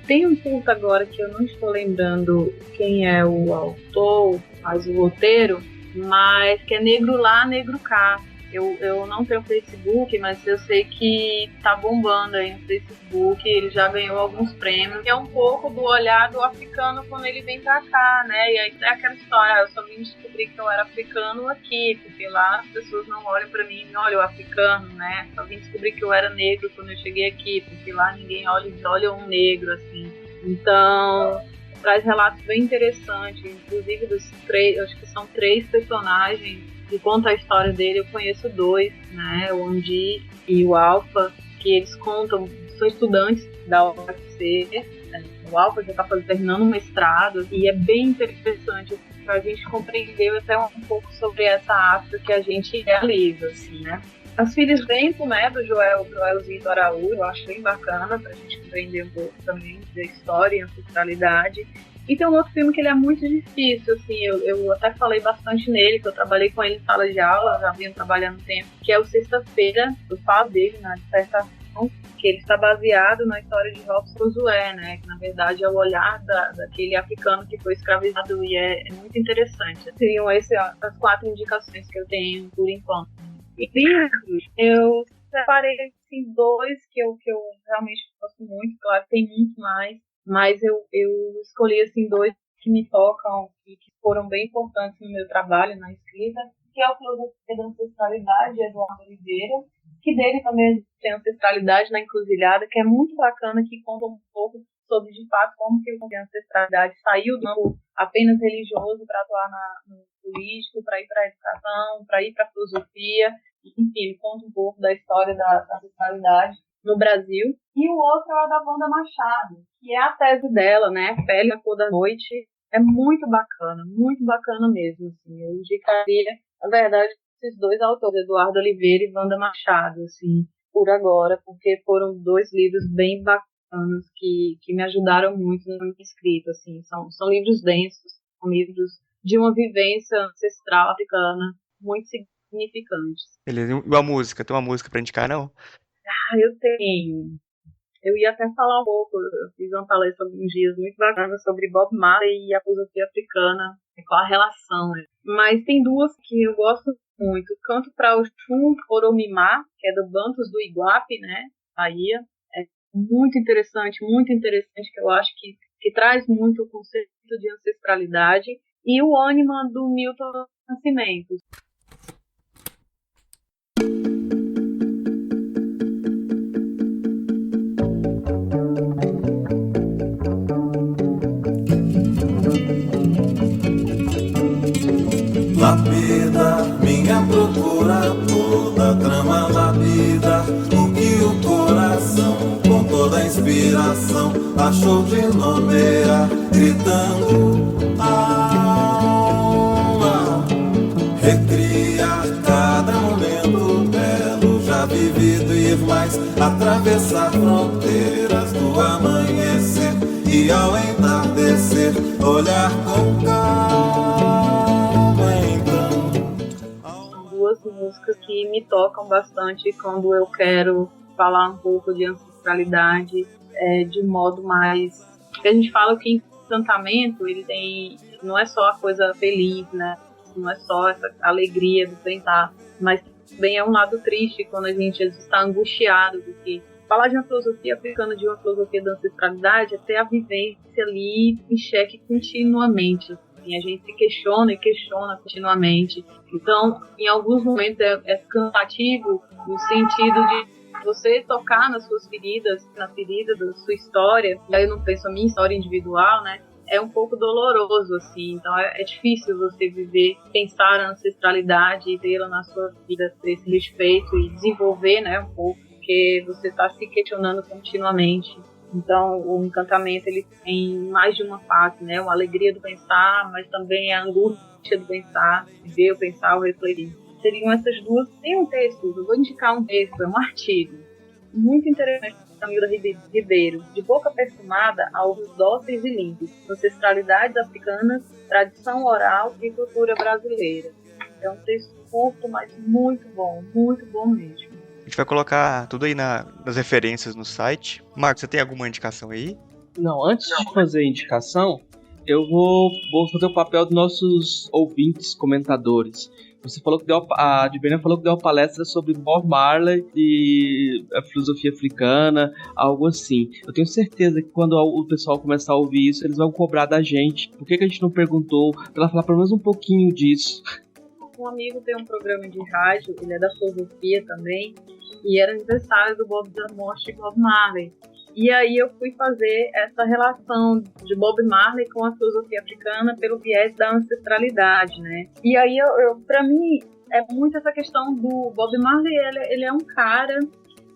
Tem um curta agora que eu não estou lembrando quem é o autor, faz o roteiro, mas que é Negro Lá, Negro Cá. Eu não tenho Facebook, mas eu sei que tá bombando aí no Facebook, ele já ganhou alguns prêmios. E é um pouco do olhar do africano quando ele vem pra cá, né? E aí tem aquela história, eu só vim descobrir que eu era africano aqui, porque lá as pessoas não olham pra mim e olham o africano, né? Só vim descobrir que eu era negro quando eu cheguei aqui, porque lá ninguém olha um negro, assim. Então, traz relatos bem interessantes, inclusive dos três, acho que são 3 personagens que conta a história dele. Eu conheço 2, né, o Andi e o Alfa, que eles contam, são estudantes da UFC, né? O Alfa já está terminando um mestrado, e é bem interessante para a gente compreender até um pouco sobre essa África que a gente realiza, assim, né. As Filhas do Vento, né, do Joelzito Araújo, eu acho bem bacana para a gente compreender um pouco também da história e ancestralidade. E tem um outro filme que ele é muito difícil, assim, eu até falei bastante nele, que eu trabalhei com ele em sala de aula, já vinha trabalhando tempo, que é o Sexta-feira, eu falo dele na dissertação, que ele está baseado na história de Robson Josué, né, que na verdade é o olhar daquele africano que foi escravizado, e é muito interessante. Seriam essas as 4 indicações que eu tenho por enquanto. E livros, eu separei assim, 2 que eu realmente gosto muito, claro que tem muito mais, mas eu escolhi assim 2 que me tocam e que foram bem importantes no meu trabalho, na escrita, que é o Filosofia da Ancestralidade, de Eduardo Oliveira, que dele também tem Ancestralidade na Encruzilhada, que é muito bacana, que conta um pouco sobre, de fato, como que a ancestralidade saiu do campo apenas religioso para atuar no político, para ir para a educação, para ir para a filosofia. Enfim, ele conta um pouco da história da ancestralidade no Brasil. E o outro é o da Wanda Machado, que é a tese dela, né? Pele na Cor da Noite. É muito bacana mesmo. Assim. Eu indicaria, na verdade, esses dois autores, Eduardo Oliveira e Wanda Machado, assim, por agora, porque foram 2 livros bem bacanas que me ajudaram muito na minha escrita. Assim. São livros densos, são livros de uma vivência ancestral africana muito significantes. Beleza. E a música? Tem uma música pra indicar, não? Eu tenho. Eu ia até falar um pouco, eu fiz uma palestra alguns dias muito bacana sobre Bob Marley e a filosofia africana, qual a relação. Né? Mas tem 2 que eu gosto muito. Canto para Oxum Oromimá, que é do Bantus do Iguape, né, Bahia. É muito interessante, que eu acho que traz muito o conceito de ancestralidade. E o Ânima, do Milton Nascimento. Lapida, minha procura toda, trama lapida o que o coração, com toda a inspiração, achou de nomear, gritando alma, recriar cada momento belo já vivido e ir mais, atravessar fronteiras do amanhecer e ao entardecer, olhar com calma. Músicas que me tocam bastante quando eu quero falar um pouco de ancestralidade de modo mais... Porque a gente fala que encantamento, ele tem... Não é só a coisa feliz, né? Não é só essa alegria do tentar, mas também é um lado triste quando a gente está angustiado, porque falar de uma filosofia africana, de uma filosofia da ancestralidade, é ter a vivência ali em xeque continuamente. A gente se questiona e questiona continuamente. Então, em alguns momentos é cansativo no sentido de você tocar nas suas feridas, na ferida da sua história. E aí eu não penso a minha história individual, né? É um pouco doloroso, assim. Então, é difícil você viver, pensar a ancestralidade e tê-la na sua vida, ter esse respeito e desenvolver, né, um pouco, porque você está se questionando continuamente. Então, o encantamento, ele tem mais de uma face, né? Uma alegria do pensar, mas também a angústia do pensar, ver o pensar, o refletir. Seriam essas 2. Tem um texto, eu vou indicar um texto, é um artigo muito interessante da Camila Ribeiro, De Boca Perfumada a Ovos Dóceis e Limpos, Ancestralidades Africanas, Tradição Oral e Cultura Brasileira. É um texto curto, mas muito bom mesmo. A gente vai colocar tudo aí nas referências no site. Marcos, você tem alguma indicação aí? Não, antes de fazer a indicação, eu vou fazer o papel dos nossos ouvintes, comentadores. Você falou que a Adbenia falou que deu uma palestra sobre Bob Marley e a filosofia africana, algo assim. Eu tenho certeza que quando o pessoal começar a ouvir isso, eles vão cobrar da gente. Por que a gente não perguntou? Pra ela falar pelo menos um pouquinho disso. Um amigo tem um programa de rádio, ele é da filosofia também, e era aniversário da morte de Bob Marley. E aí eu fui fazer essa relação de Bob Marley com a filosofia africana pelo viés da ancestralidade, né? E aí, pra mim, é muito essa questão do Bob Marley, ele é um cara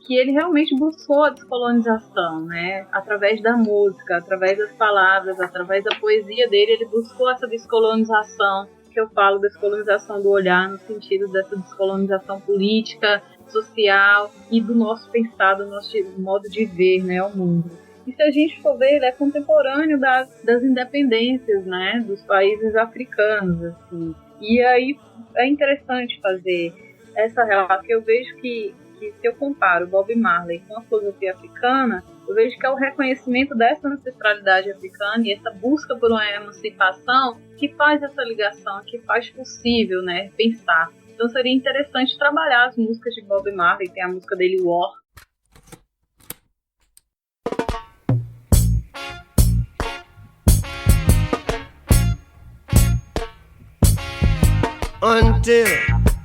que ele realmente buscou a descolonização, né? Através da música, através das palavras, através da poesia dele, ele buscou essa descolonização, que eu falo descolonização do olhar, no sentido dessa descolonização política, social e do nosso pensar, do nosso modo de ver, né, o mundo. E se a gente for ver, ele é contemporâneo das independências, né, dos países africanos, assim. E aí é interessante fazer essa relação, porque eu vejo que se eu comparo Bob Marley com a filosofia africana, eu vejo que é o reconhecimento dessa ancestralidade africana e essa busca por uma emancipação que faz essa ligação, que faz possível, né, pensar. Então seria interessante trabalhar as músicas de Bob Marley, tem a música dele, War. Until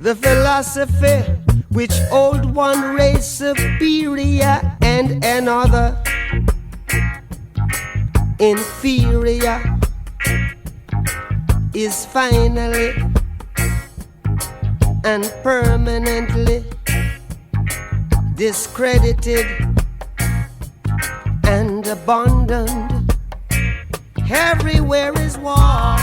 the philosophy which old one race superior and another inferior is finally and permanently discredited and abandoned. Everywhere is war.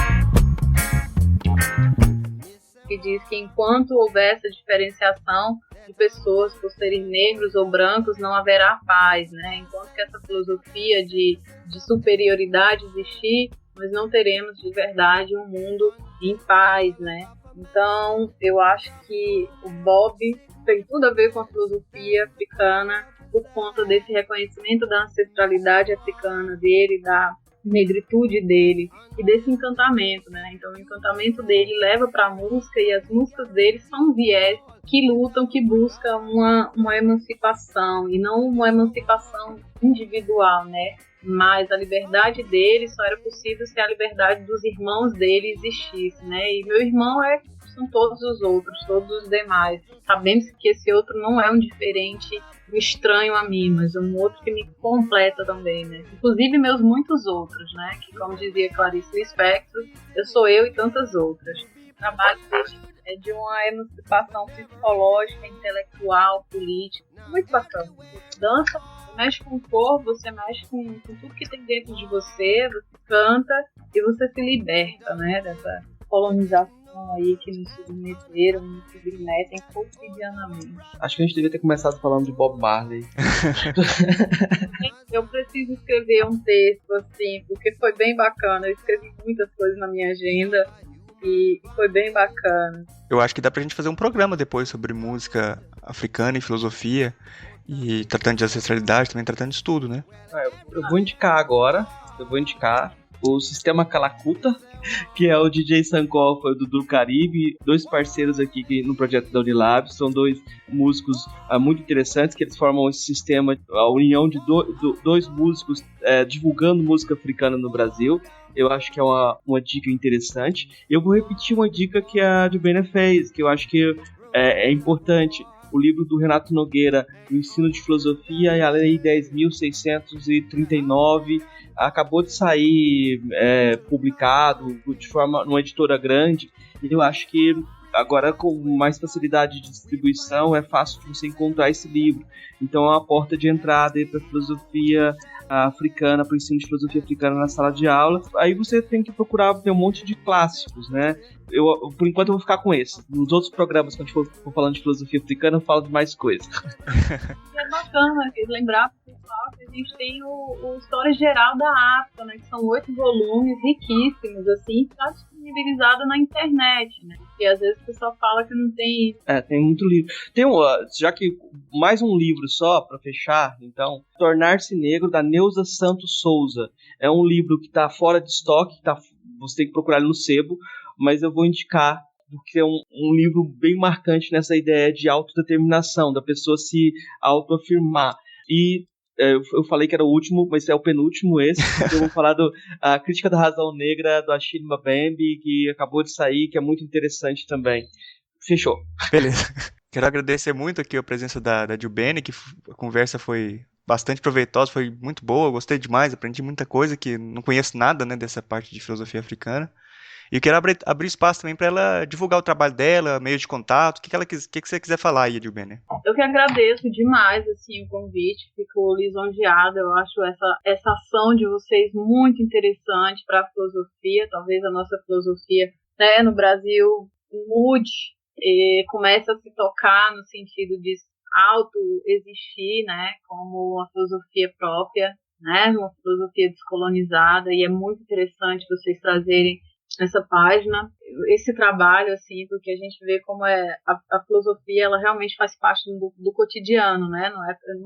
Que diz que enquanto houver essa diferenciação de pessoas por serem negros ou brancos, não haverá paz, né? Enquanto que essa filosofia de superioridade existir, nós não teremos de verdade um mundo em paz, né? Então, eu acho que o Bob tem tudo a ver com a filosofia africana por conta desse reconhecimento da ancestralidade africana dele, da negritude dele e desse encantamento, né? Então o encantamento dele leva para a música e as músicas dele são um viés que lutam, que buscam uma emancipação e não uma emancipação individual, né? Mas a liberdade dele só era possível se a liberdade dos irmãos dele existisse, né? E meu irmão são todos os outros, todos os demais. Sabemos que esse outro não é um diferente, um estranho a mim, mas um outro que me completa também, né? Inclusive meus muitos outros, né? Que, como dizia Clarice Lispector, eu sou eu e tantas outras. O trabalho dele é de uma emancipação psicológica, intelectual, política, muito bacana. Você dança, você mexe com o corpo, você mexe com tudo que tem dentro de você, você canta e você se liberta, né? Dessa colonização aí que nos submeteram, nos submetem cotidianamente. Acho que a gente devia ter começado falando de Bob Marley. Eu preciso escrever um texto assim, porque foi bem bacana. Eu escrevi muitas coisas na minha agenda e foi bem bacana. Eu acho que dá pra gente fazer um programa depois sobre música africana e filosofia, e tratando de ancestralidade, também tratando de tudo, né? Eu vou indicar o Sistema Calacuta, que é o DJ Sankofa e o Dudu Caribe, dois parceiros aqui no projeto da Unilab. São dois músicos muito interessantes, que eles formam esse sistema, a união de dois músicos divulgando música africana no Brasil. Eu acho que é uma dica interessante. Eu vou repetir uma dica que a Jubena fez, que eu acho que é importante. O livro do Renato Nogueira, O Ensino de Filosofia e a Lei 10.639, acabou de sair publicado de forma numa editora grande, e eu acho que agora com mais facilidade de distribuição é fácil de você encontrar esse livro. Então é uma porta de entrada para a filosofia africana, para o ensino de filosofia africana na sala de aula. Aí você tem que procurar ter um monte de clássicos, né? Por enquanto eu vou ficar com esse. Nos outros programas, quando a gente for falando de filosofia africana, eu falo de mais coisa. É bacana lembrar pro pessoal que a gente tem o História Geral da África, né? Que são 8 volumes riquíssimos, assim, está disponibilizado na internet, né? Porque às vezes o pessoal fala que não tem. Tem muito livro. Já que mais um livro só, para fechar, então, Tornar-se Negro, da Neuza Santos Souza. É um livro que está fora de estoque, você tem que procurar ele no sebo, mas eu vou indicar, porque é um livro bem marcante nessa ideia de autodeterminação, da pessoa se autoafirmar. E eu falei que era o último, mas é o penúltimo esse. Eu vou falar A Crítica da Razão Negra, do Achille Mbembe, que acabou de sair, que é muito interessante também. Fechou. Beleza. Quero agradecer muito aqui a presença da Jubene, que a conversa foi bastante proveitosa, foi muito boa, gostei demais, aprendi muita coisa, que não conheço nada, né, dessa parte de filosofia africana. E eu quero abrir espaço também para ela divulgar o trabalho dela, meio de contato, o que você quiser falar aí, Jubene. Eu que agradeço demais assim, o convite, fico lisonjeada. Eu acho essa ação de vocês muito interessante para a filosofia. Talvez a nossa filosofia, né, no Brasil mude e comece a se tocar no sentido de auto-existir, né, como uma filosofia própria, né, uma filosofia descolonizada. E é muito interessante vocês trazerem nessa página esse trabalho, assim, porque a gente vê como a filosofia, ela realmente faz parte do cotidiano, né? Não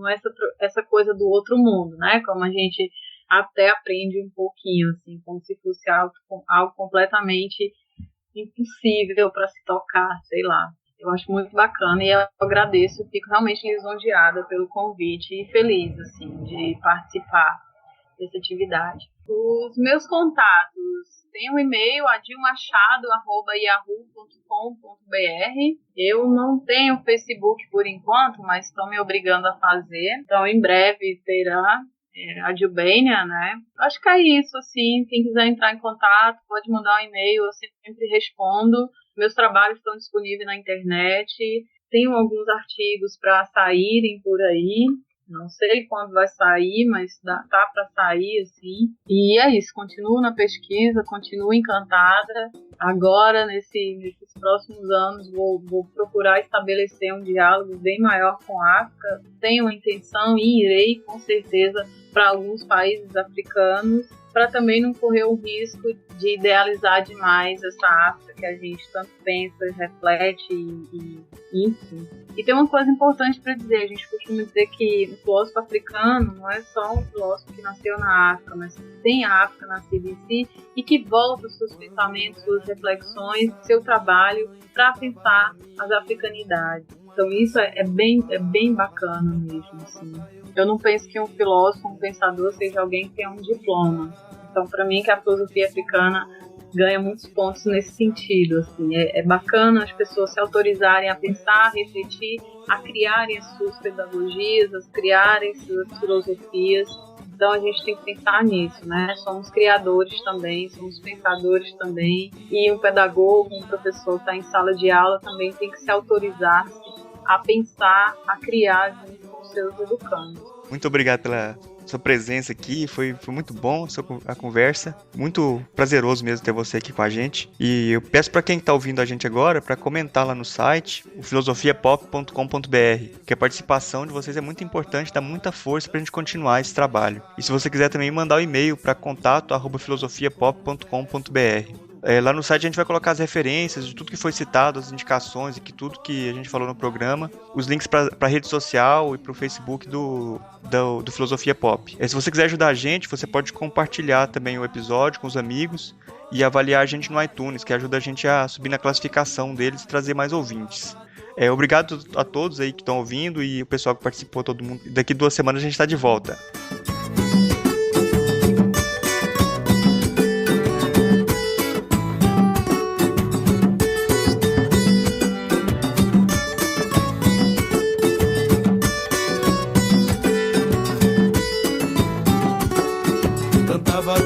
é essa coisa do outro mundo, né? Como a gente até aprende um pouquinho, assim, como se fosse algo completamente impossível para se tocar, sei lá. Eu acho muito bacana e eu agradeço, fico realmente lisonjeada pelo convite e feliz, assim, de participar dessa atividade. Os meus contatos, tem um e-mail, adilmachado@yahoo.com.br. Eu não tenho Facebook por enquanto, mas estão me obrigando a fazer. Então, em breve terá a Jubênia, né? Acho que é isso, assim. Quem quiser entrar em contato, pode mandar um e-mail, eu sempre respondo. Meus trabalhos estão disponíveis na internet, tenho alguns artigos para saírem por aí. Não sei quando vai sair, mas tá para sair, assim. E é isso, continuo na pesquisa, continuo encantada. Agora, nesses próximos anos, vou procurar estabelecer um diálogo bem maior com a África. Tenho a intenção e irei, com certeza, para alguns países africanos, para também não correr o risco de idealizar demais essa África que a gente tanto pensa, reflete enfim. E tem uma coisa importante para dizer, a gente costuma dizer que o filósofo africano não é só um filósofo que nasceu na África, mas que tem a África nascida em si e que volta os seus pensamentos, suas reflexões, seu trabalho para pensar as africanidades. Então isso é bem bacana mesmo, assim. Eu não penso que um filósofo, um pensador, seja alguém que tenha um diploma. Então, para mim, que a filosofia africana ganha muitos pontos nesse sentido. Assim. É bacana as pessoas se autorizarem a pensar, a refletir, a criarem as suas pedagogias, a criarem suas filosofias. Então, a gente tem que pensar nisso, né? Somos criadores também, somos pensadores também. E um pedagogo, um professor que está em sala de aula também tem que se autorizar a pensar, a criar junto com os seus educandos. Muito obrigado pela sua presença aqui, foi muito bom a conversa, muito prazeroso mesmo ter você aqui com a gente. E eu peço para quem está ouvindo a gente agora para comentar lá no site, o filosofiapop.com.br, que a participação de vocês é muito importante, dá muita força para a gente continuar esse trabalho. E se você quiser também mandar um e-mail para contato@filosofiapop.com.br. Lá no site a gente vai colocar as referências de tudo que foi citado, as indicações e tudo que a gente falou no programa, os links para a rede social e para o Facebook do Filosofia Pop. Se você quiser ajudar a gente, você pode compartilhar também o episódio com os amigos e avaliar a gente no iTunes, que ajuda a gente a subir na classificação deles e trazer mais ouvintes. Obrigado a todos aí que estão ouvindo e o pessoal que participou, todo mundo. Daqui 2 semanas a gente está de volta.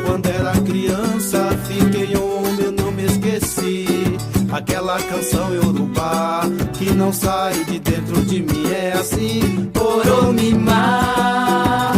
Quando era criança, fiquei homem, eu não me esqueci. Aquela canção Yorubá que não sai de dentro de mim, é assim. Oromimá.